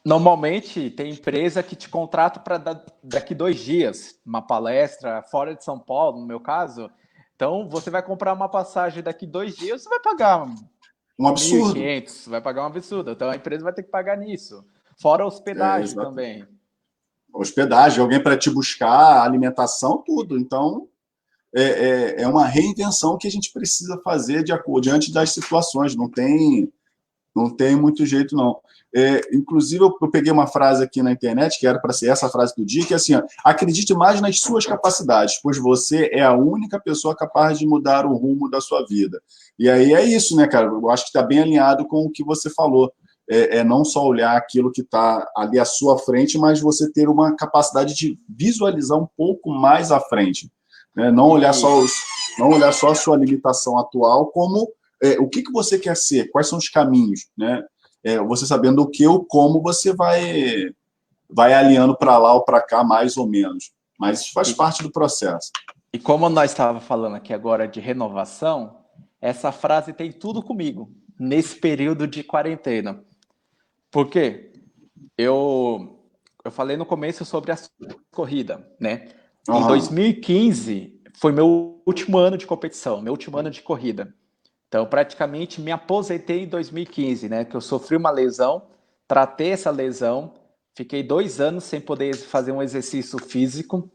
S2: normalmente tem empresa que te contrata para daqui 2 dias, uma palestra fora de São Paulo, no meu caso. Então, você vai comprar uma passagem daqui 2 dias, você vai pagar
S1: Um absurdo.
S2: 1.500, vai pagar um absurdo. Então, a empresa vai ter que pagar nisso. Fora a hospedagem
S1: Exato.
S2: também.
S1: Hospedagem, alguém para te buscar, alimentação, tudo. Então, é uma reinvenção que a gente precisa fazer diante das situações. Não tem muito jeito, não. Inclusive, eu peguei uma frase aqui na internet, que era para ser essa frase do dia, que é assim: ó, acredite mais nas suas capacidades, pois você é a única pessoa capaz de mudar o rumo da sua vida. E aí é isso, né, cara? Eu acho que está bem alinhado com o que você falou. Não só olhar aquilo que está ali à sua frente, mas você ter uma capacidade de visualizar um pouco mais à frente. Né?
S2: E,
S1: Não olhar só a sua limitação atual, como o que você quer ser, quais são os caminhos, né? Você sabendo o que ou como você vai alinhando para lá ou para cá, mais ou menos. Mas isso faz
S2: e,
S1: parte do processo.
S2: e como nós estávamos falando aqui agora de renovação, essa frase tem tudo comigo nesse período de quarentena. Por quê? Eu falei no começo sobre a corrida, né? Em
S1: Uhum.
S2: 2015 foi meu último ano de competição, meu último ano de corrida. Então, praticamente me aposentei em 2015, né? Que eu sofri uma lesão, tratei essa lesão, fiquei 2 anos sem poder fazer um exercício físico.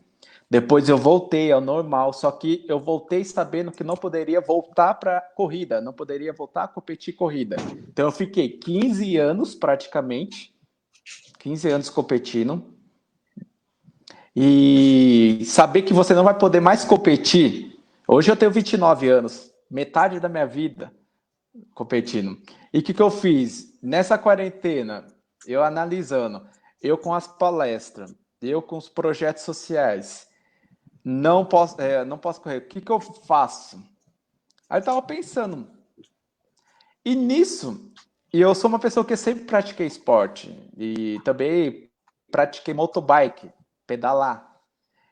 S2: Depois eu voltei ao normal, só que eu voltei sabendo que não poderia voltar para corrida, não poderia voltar a competir corrida. Então eu fiquei 15 anos praticamente, 15 anos competindo. E saber que você não vai poder mais competir. Hoje eu tenho 29 anos, metade da minha vida competindo. E o que eu fiz? Nessa quarentena, eu analisando, eu com as palestras, eu com os projetos sociais, não posso correr. O que eu faço? Aí eu tava pensando. E nisso, E eu sou uma pessoa que sempre pratiquei esporte e também pratiquei motobike, pedalar.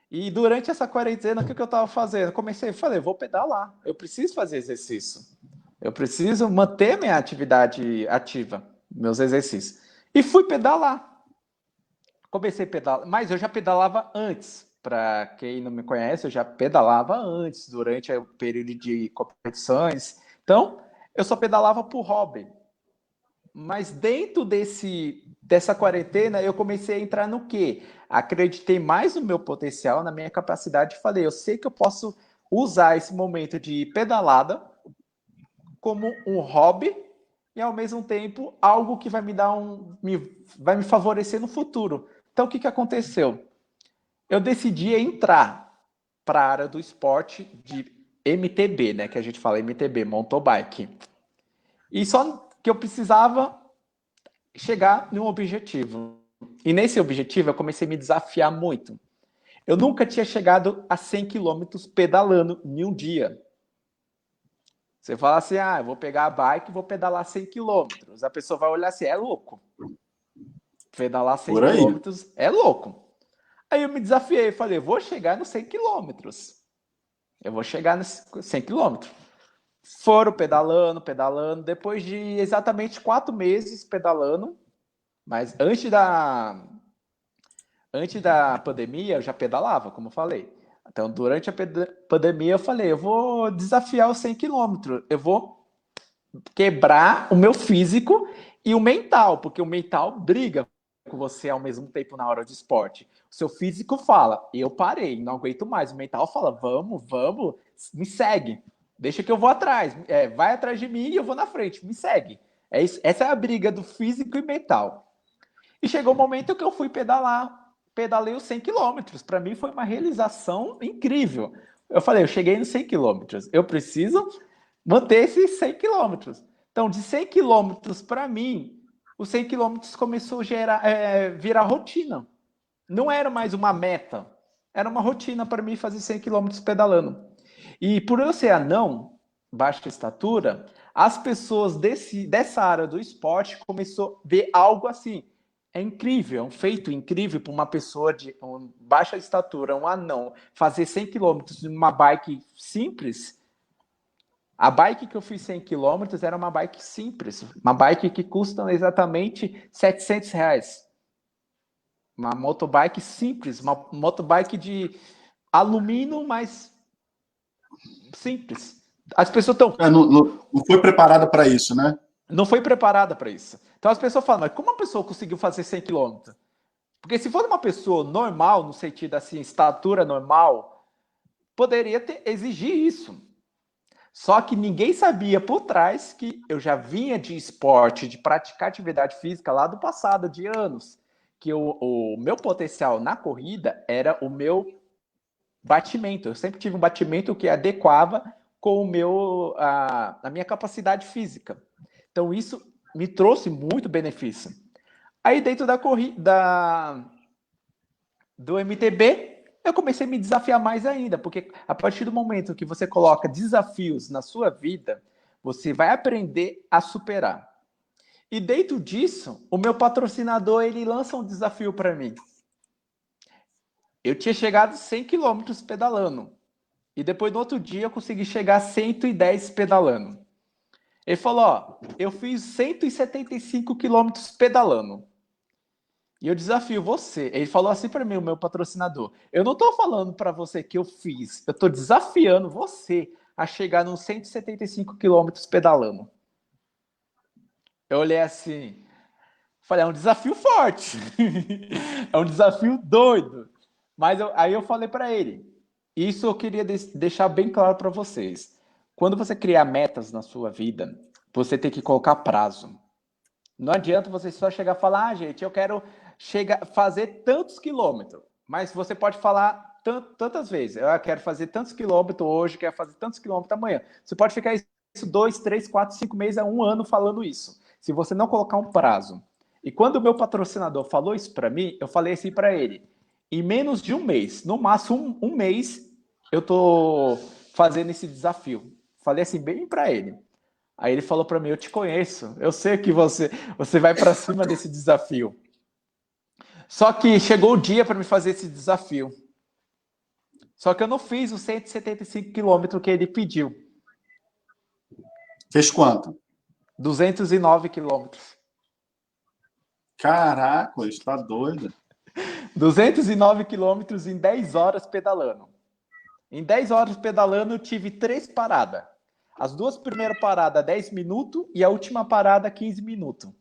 S2: E durante essa quarentena, o que eu estava fazendo? Eu falei, vou pedalar, eu preciso fazer exercício. Eu preciso manter minha atividade ativa, meus exercícios. E fui pedalar. Comecei a pedalar, mas eu já pedalava antes. Para quem não me conhece, eu já pedalava antes, durante o período de competições. Então, eu só pedalava por hobby. Mas dentro dessa quarentena, eu comecei a entrar no quê? Acreditei mais no meu potencial, na minha capacidade, e falei, eu sei que eu posso usar esse momento de pedalada como um hobby e, ao mesmo tempo, algo que vai me dar vai me favorecer no futuro. Então, o que aconteceu? Eu decidi entrar para a área do esporte de MTB, né? Que a gente fala MTB, mountain bike. E só que eu precisava chegar num objetivo. E nesse objetivo eu comecei a me desafiar muito. Eu nunca tinha chegado a 100 quilômetros pedalando em um dia. Você fala assim, eu vou pegar a bike e vou pedalar 100 quilômetros. A pessoa vai olhar assim, é louco. Pedalar 100
S1: Por aí.
S2: quilômetros é louco. Aí eu me desafiei, falei, eu vou chegar nos 100 quilômetros. Eu vou chegar nos 100 quilômetros. Foram pedalando. Depois de exatamente 4 meses pedalando, mas antes da pandemia, eu já pedalava, como eu falei. Então, durante a pandemia, eu falei, eu vou desafiar os 100 quilômetros. Eu vou quebrar o meu físico e o mental, porque o mental briga com você ao mesmo tempo na hora de esporte. O seu físico fala, eu parei, não aguento mais. O mental fala, vamos, me segue. Deixa que eu vou atrás. Vai atrás de mim e eu vou na frente. Me segue. Essa é a briga do físico e mental. E chegou o momento que eu fui pedalar. Pedalei os 100 quilômetros. Para mim foi uma realização incrível. Eu falei, eu cheguei nos 100 quilômetros. Eu preciso manter esses 100 quilômetros. Então, de 100 quilômetros para mim, os 100 quilômetros começou a virar rotina. Não era mais uma meta. Era uma rotina para mim fazer 100 quilômetros pedalando. E por eu ser anão, baixa estatura, as pessoas dessa área do esporte começou a ver algo assim. É incrível, é um feito incrível para uma pessoa de baixa estatura, um anão, fazer 100 quilômetros numa bike simples. A bike que eu fiz 100 quilômetros era uma bike simples, uma bike que custa exatamente R$ 700. Uma motobike simples, uma motobike de alumínio, mas simples. As pessoas estão.
S1: Não foi preparada para isso, né?
S2: Não foi preparada para isso. Então as pessoas falam, mas como uma pessoa conseguiu fazer 100 quilômetros? Porque se for uma pessoa normal, no sentido assim, estatura normal, poderia exigir isso. Só que ninguém sabia por trás que eu já vinha de esporte, de praticar atividade física lá do passado, de anos. Que o meu potencial na corrida era o meu batimento. Eu sempre tive um batimento que adequava com a minha capacidade física. Então, isso me trouxe muito benefício. Aí, dentro da corrida do MTB, eu comecei a me desafiar mais ainda, porque a partir do momento que você coloca desafios na sua vida, você vai aprender a superar. E dentro disso, o meu patrocinador, ele lança um desafio para mim. Eu tinha chegado 100 quilômetros pedalando. E depois, no outro dia, eu consegui chegar a 110 pedalando. Ele falou, eu fiz 175 quilômetros pedalando. E eu desafio você. Ele falou assim para mim, o meu patrocinador. Eu não estou falando para você que eu fiz. Eu estou desafiando você a chegar nos 175 quilômetros pedalando. Eu olhei assim. Falei, é um desafio forte. É um desafio doido. Mas aí eu falei para ele. Isso eu queria deixar bem claro para vocês. Quando você criar metas na sua vida, você tem que colocar prazo. Não adianta você só chegar e falar, gente, eu quero fazer tantos quilômetros. Mas você pode falar tantas vezes. Eu quero fazer tantos quilômetros hoje, quero fazer tantos quilômetros amanhã. Você pode ficar isso 2, 3, 4, 5 meses a 1 ano falando isso. Se você não colocar um prazo. E quando o meu patrocinador falou isso para mim, eu falei assim para ele, em menos de um mês, no máximo um mês, eu tô fazendo esse desafio. Falei assim bem para ele. Aí ele falou para mim, eu te conheço, eu sei que você vai para cima desse desafio. Só que chegou o dia para me fazer esse desafio. Só que eu não fiz os 175 quilômetros que ele pediu.
S1: Fez quanto?
S2: 209 quilômetros.
S1: Caraca, está doido.
S2: 209 quilômetros em 10 horas pedalando. Em 10 horas pedalando, eu tive 3 paradas. As 2 primeiras paradas, 10 minutos, e a última parada, 15 minutos.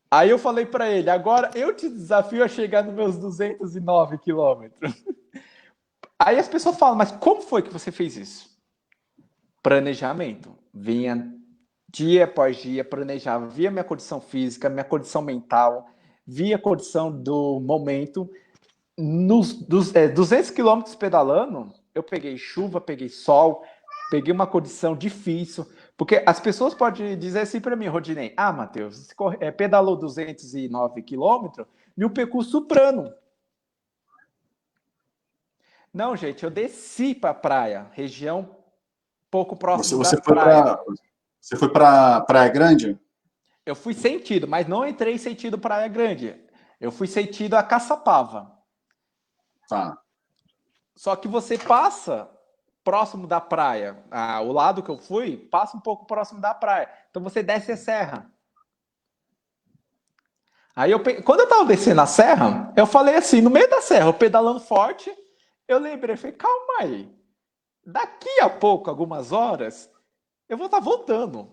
S2: Aí eu falei para ele, agora eu te desafio a chegar nos meus 209 quilômetros. Aí as pessoas falam, mas como foi que você fez isso? Planejamento. Vinha dia após dia, planejava, via minha condição física, minha condição mental, via a condição do momento. Nos 200 quilômetros pedalando, eu peguei chuva, peguei sol, peguei uma condição difícil, porque as pessoas podem dizer assim para mim, Rodinei, Matheus, você pedalou 209 quilômetros e um percurso plano. Não, gente, eu desci para a praia, região pouco próximo da praia.
S1: Você foi para Praia Grande?
S2: Eu fui sentido, mas não entrei sentido Praia Grande. Eu fui sentido a Caçapava.
S1: Tá.
S2: Só que você passa próximo da praia. O lado que eu fui, passa um pouco próximo da praia. Então você desce a serra. Aí quando eu tava descendo a serra, eu falei assim, no meio da serra, eu pedalando forte, eu lembrei, falei, calma aí. Daqui a pouco, algumas horas, eu vou estar voltando.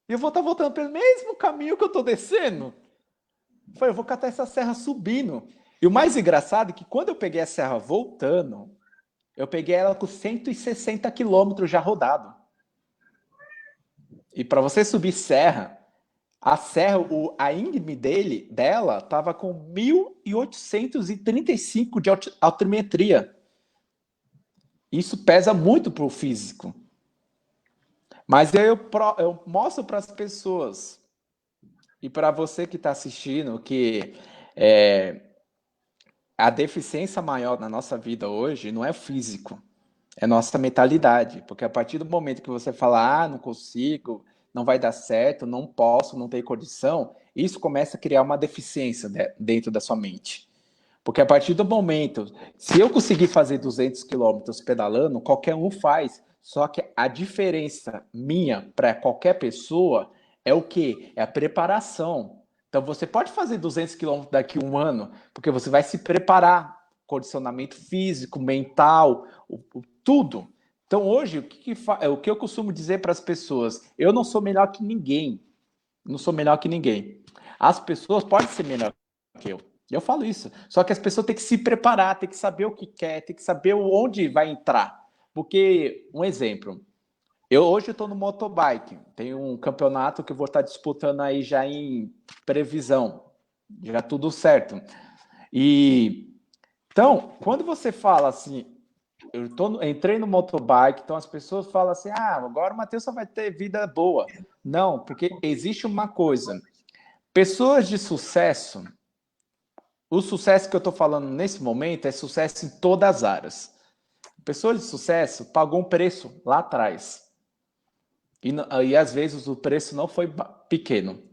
S2: E eu vou estar voltando pelo mesmo caminho que eu tô descendo. Eu falei, eu vou catar essa serra subindo. E o mais engraçado é que quando eu peguei a serra voltando, eu peguei ela com 160 quilômetros já rodado. E para você subir serra, a serra, a íngreme dela estava com 1.835 de altimetria. Isso pesa muito para o físico. Mas eu mostro para as pessoas, e para você que está assistindo, que a deficiência maior na nossa vida hoje não é físico, é nossa mentalidade. Porque a partir do momento que você fala, não consigo, não vai dar certo, não posso, não tenho condição, isso começa a criar uma deficiência dentro da sua mente. Porque a partir do momento, se eu conseguir fazer 200 quilômetros pedalando, qualquer um faz. Só que a diferença minha para qualquer pessoa é o quê? É a preparação. Então você pode fazer 200 quilômetros daqui a um ano, porque você vai se preparar, condicionamento físico, mental, tudo. Então hoje, o que eu costumo dizer para as pessoas, eu não sou melhor que ninguém. Não sou melhor que ninguém. As pessoas podem ser melhor que eu. Eu falo isso. Só que as pessoas têm que se preparar, têm que saber o que quer, têm que saber onde vai entrar. Porque, um exemplo, hoje eu estou no motobike, tem um campeonato que eu vou estar disputando aí já em previsão, já tudo certo. Então, quando você fala assim, entrei no motobike, então as pessoas falam assim, agora o Matheus só vai ter vida boa. Não, porque existe uma coisa, pessoas de sucesso, o sucesso que eu estou falando nesse momento é sucesso em todas as áreas. Pessoas de sucesso pagou um preço lá atrás. E às vezes o preço não foi pequeno.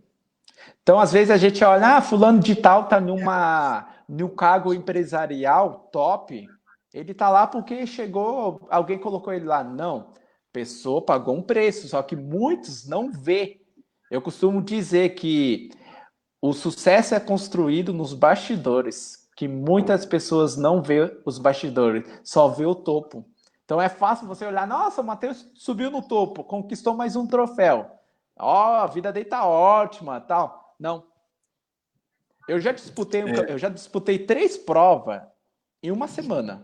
S2: Então, às vezes a gente olha, fulano de tal está num cargo empresarial top, ele está lá porque chegou, alguém colocou ele lá. Não, pessoa pagou um preço, só que muitos não vê. Eu costumo dizer que o sucesso é construído nos bastidores, que muitas pessoas não vê os bastidores, só vê o topo. Então é fácil você olhar, nossa, o Matheus subiu no topo, conquistou mais um troféu. A vida dele tá ótima, tal. Não. Eu já disputei 3 provas em uma semana.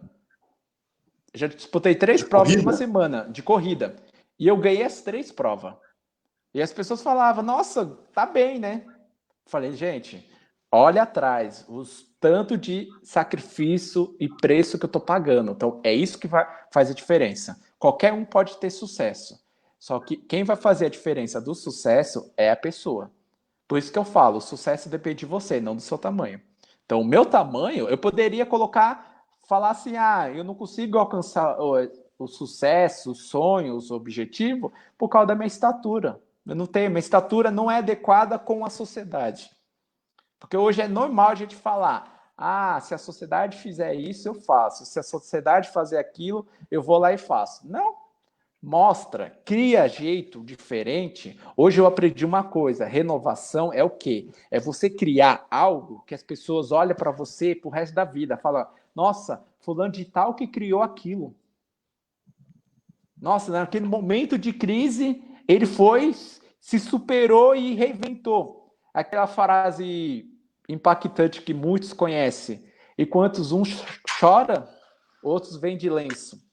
S2: Já disputei 3 provas em uma semana de corrida. E eu ganhei as 3 provas. E as pessoas falavam, nossa, tá bem, né? Falei, gente, olha atrás, os tanto de sacrifício e preço que eu tô pagando. Então, é isso que faz a diferença. Qualquer um pode ter sucesso. Só que quem vai fazer a diferença do sucesso é a pessoa. Por isso que eu falo, o sucesso depende de você, não do seu tamanho. Então, o meu tamanho, eu poderia falar assim, eu não consigo alcançar o sucesso, os sonhos, o objetivo, por causa da minha estatura. Eu não tenho, minha estatura não é adequada com a sociedade. Porque hoje é normal a gente falar, se a sociedade fizer isso, eu faço. Se a sociedade fazer aquilo, eu vou lá e faço. Não. Mostra, cria jeito diferente. Hoje eu aprendi uma coisa, renovação é o quê? É você criar algo que as pessoas olham para você pro resto da vida, falam, nossa, fulano de tal que criou aquilo. Nossa, naquele momento de crise, ele foi, se superou e reinventou. Aquela frase impactante que muitos conhecem. Enquanto uns chora, outros vêm de lenço.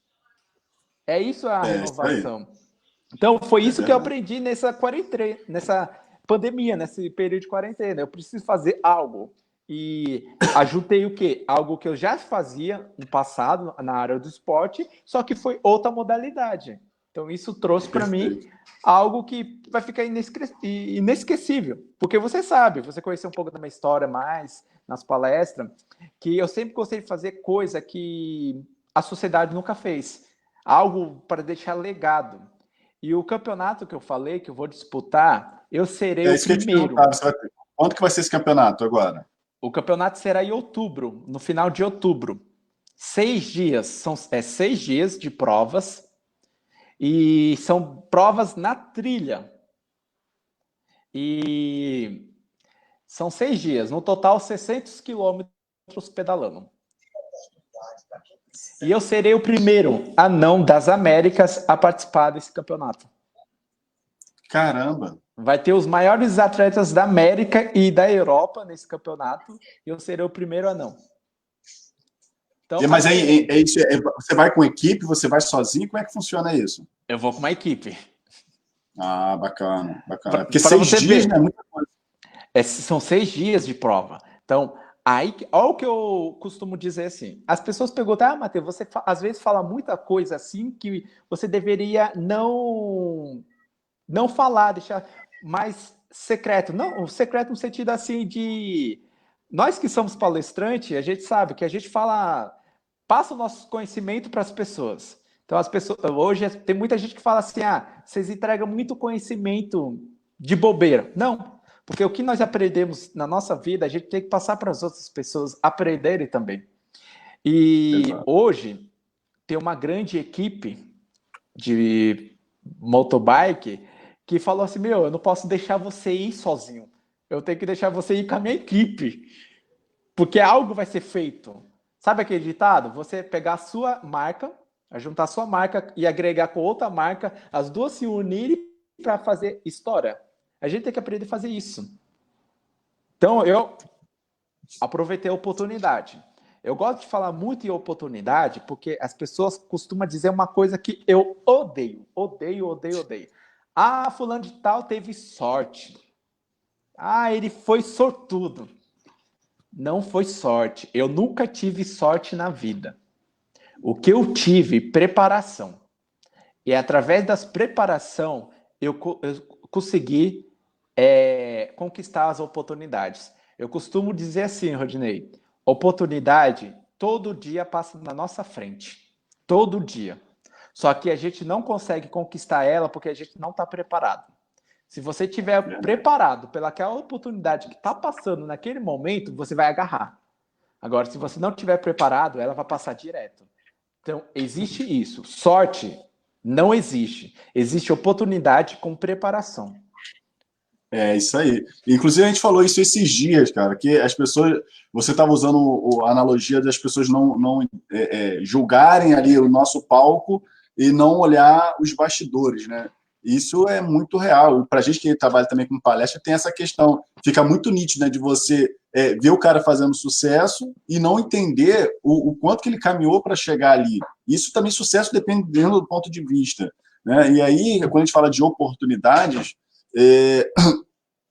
S2: É isso a renovação. Então, foi isso que eu aprendi nessa quarentena, nessa pandemia, nesse período de quarentena. Eu preciso fazer algo. E ajuntei o quê? Algo que eu já fazia no passado, na área do esporte, só que foi outra modalidade. Então, isso trouxe para mim algo que vai ficar inesquecível. Porque você sabe, você conheceu um pouco da minha história mais nas palestras, que eu sempre gostei de fazer coisa que a sociedade nunca fez. Algo para deixar legado. E o campeonato que eu falei, que eu vou disputar, eu serei o primeiro.
S1: Quando que vai ser esse campeonato agora?
S2: O campeonato será em outubro, no final de outubro. 6 dias, são 6 dias de provas, e são provas na trilha. E são 6 dias, no total 600 quilômetros pedalando. E eu serei o primeiro anão das Américas a participar desse campeonato.
S1: Caramba!
S2: Vai ter os maiores atletas da América e da Europa nesse campeonato, e eu serei o primeiro anão. Então,
S1: mas você vai com equipe, você vai sozinho? Como é que funciona isso?
S2: Eu vou com uma equipe.
S1: Ah, bacana, bacana. Porque 6 dias não é muita coisa.
S2: São 6 dias de prova. Então, aí, olha o que eu costumo dizer assim. As pessoas perguntam, Matheus, você às vezes fala muita coisa assim que você deveria não falar, deixar mais secreto. Não, secreto no sentido assim de... Nós que somos palestrantes, a gente sabe que a gente passa o nosso conhecimento para as pessoas. Então, as pessoas... Hoje tem muita gente que fala assim, vocês entregam muito conhecimento de bobeira. Não, porque o que nós aprendemos na nossa vida, a gente tem que passar para as outras pessoas aprenderem também. E hoje tem uma grande equipe de motobike que falou assim, eu não posso deixar você ir sozinho. Eu tenho que deixar você ir com a minha equipe. Porque algo vai ser feito. Sabe aquele ditado? Você pegar a sua marca, juntar a sua marca e agregar com outra marca, as duas se unirem para fazer história. A gente tem que aprender a fazer isso. Então, eu aproveitei a oportunidade. Eu gosto de falar muito em oportunidade, porque as pessoas costumam dizer uma coisa que eu odeio. Odeio. Fulano de tal teve sorte. Ele foi sortudo. Não foi sorte. Eu nunca tive sorte na vida. O que eu tive, preparação. E através das preparação, eu consegui conquistar as oportunidades. Eu costumo dizer assim, Rodinei, oportunidade todo dia passa na nossa frente. Todo dia. Só que a gente não consegue conquistar ela porque a gente não está preparado. Se você estiver preparado pelaquela oportunidade que está passando naquele momento, você vai agarrar. Agora, se você não estiver preparado, ela vai passar direto. Então, existe isso. Sorte não existe. Existe oportunidade com preparação.
S1: É isso aí. Inclusive, a gente falou isso esses dias, cara, que as pessoas... Você estava usando a analogia das pessoas não julgarem ali o nosso palco e não olhar os bastidores, né? Isso é muito real. Para a gente que trabalha também com palestra, tem essa questão. Fica muito nítido, né, de você ver o cara fazendo sucesso e não entender o quanto que ele caminhou para chegar ali. Isso também, sucesso dependendo do ponto de vista, né? E aí, quando a gente fala de oportunidades,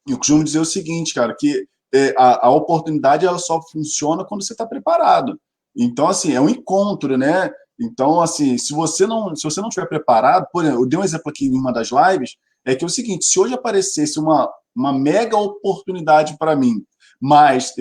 S1: eu costumo dizer o seguinte, cara, que a oportunidade ela só funciona quando você está preparado. Então, assim, é um encontro, né? Então, assim, se você não estiver preparado, por exemplo, eu dei um exemplo aqui em uma das lives, é que é o seguinte, se hoje aparecesse uma mega oportunidade para mim, mas se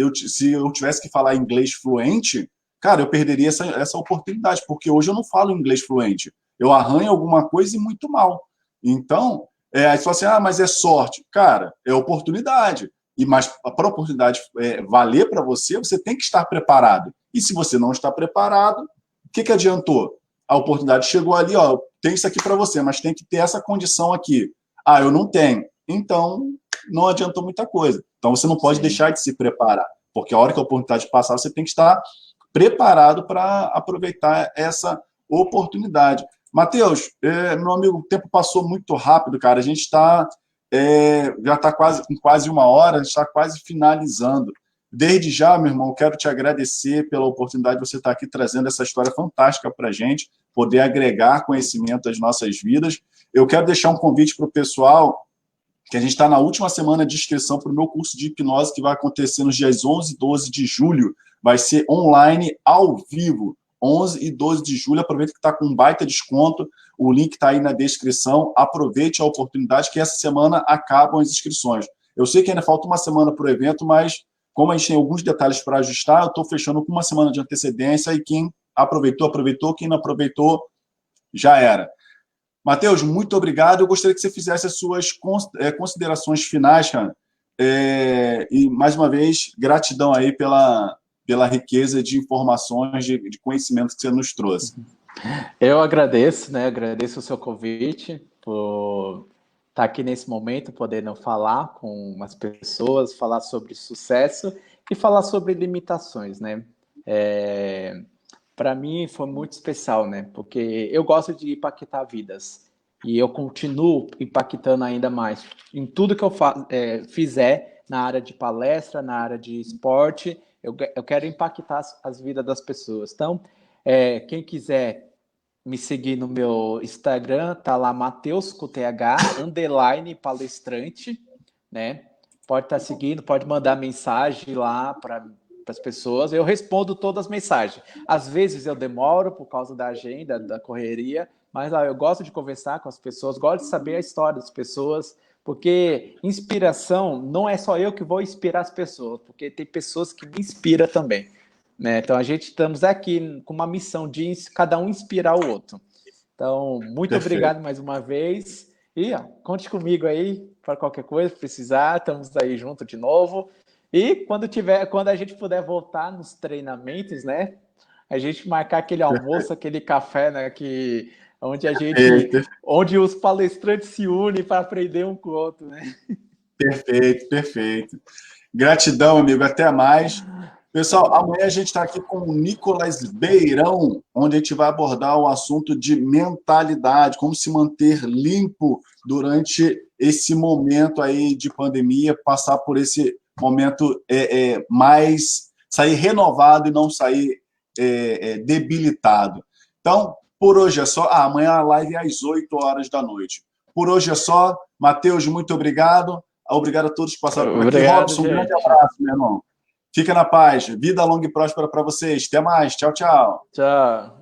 S1: eu tivesse que falar inglês fluente, cara, eu perderia essa oportunidade, porque hoje eu não falo inglês fluente. Eu arranho alguma coisa e muito mal. Então, aí você fala assim, mas é sorte. Cara, é oportunidade. Mas para a oportunidade valer para você, você tem que estar preparado. E se você não está preparado, o que adiantou? A oportunidade chegou ali, ó, tem isso aqui para você, mas tem que ter essa condição aqui. Eu não tenho. Então, não adiantou muita coisa. Então, você não pode
S2: Sim.
S1: deixar de se preparar, porque a hora que a oportunidade passar, você tem que estar preparado para aproveitar essa oportunidade. Matheus, meu amigo, o tempo passou muito rápido, cara. A gente já está com quase uma hora, a gente está quase finalizando. Desde já, meu irmão, quero te agradecer pela oportunidade de você estar aqui trazendo essa história fantástica para a gente, poder agregar conhecimento às nossas vidas. Eu quero deixar um convite para o pessoal, que a gente está na última semana de inscrição para o meu curso de hipnose, que vai acontecer nos dias 11 e 12 de julho. Vai ser online, ao vivo, 11 e 12 de julho. Aproveita que está com um baita desconto. O link está aí na descrição. Aproveite a oportunidade, que essa semana acabam as inscrições. Eu sei que ainda falta uma semana para o evento, mas como a gente tem alguns detalhes para ajustar, eu estou fechando com uma semana de antecedência e quem aproveitou, aproveitou. Quem não aproveitou, já era. Matheus, muito obrigado. Eu gostaria que você fizesse as suas considerações finais, cara. E, mais uma vez, gratidão aí pela riqueza de informações, de conhecimento que você nos trouxe.
S2: Eu agradeço, né? Agradeço o seu convite por estar aqui nesse momento, podendo falar com as pessoas, falar sobre sucesso e falar sobre limitações, né? Para mim foi muito especial, né? Porque eu gosto de impactar vidas e eu continuo impactando ainda mais em tudo que eu fizer na área de palestra, na área de esporte. Eu quero impactar as vidas das pessoas. Então, quem quiser me seguir no meu Instagram, tá lá Matheus com TH _ palestrante, né? Pode estar seguindo, pode mandar mensagem lá para as pessoas. Eu respondo todas as mensagens. Às vezes eu demoro por causa da agenda, da correria, mas eu gosto de conversar com as pessoas, gosto de saber a história das pessoas, porque inspiração não é só eu que vou inspirar as pessoas, porque tem pessoas que me inspiram também. Né? Então, estamos aqui com uma missão de cada um inspirar o outro. Então, muito obrigado mais uma vez. E conte comigo aí para qualquer coisa, precisar, estamos aí junto de novo. E quando a gente puder voltar nos treinamentos, né? A gente marcar aquele almoço, aquele café, né? Onde os palestrantes se unem para aprender um com o outro, né?
S1: Perfeito, perfeito. Gratidão, amigo. Até mais. Pessoal, amanhã a gente está aqui com o Nicolas Beirão, onde a gente vai abordar o assunto de mentalidade, como se manter limpo durante esse momento aí de pandemia, passar por esse momento mais sair renovado e não sair debilitado. Então, por hoje é só. Amanhã a live é às 8 horas da noite. Por hoje é só. Matheus, muito obrigado. Obrigado a todos que passaram por aqui. Robson, um grande abraço, meu irmão. Fica na paz. Vida longa e próspera para vocês. Até mais. Tchau, tchau.
S2: Tchau.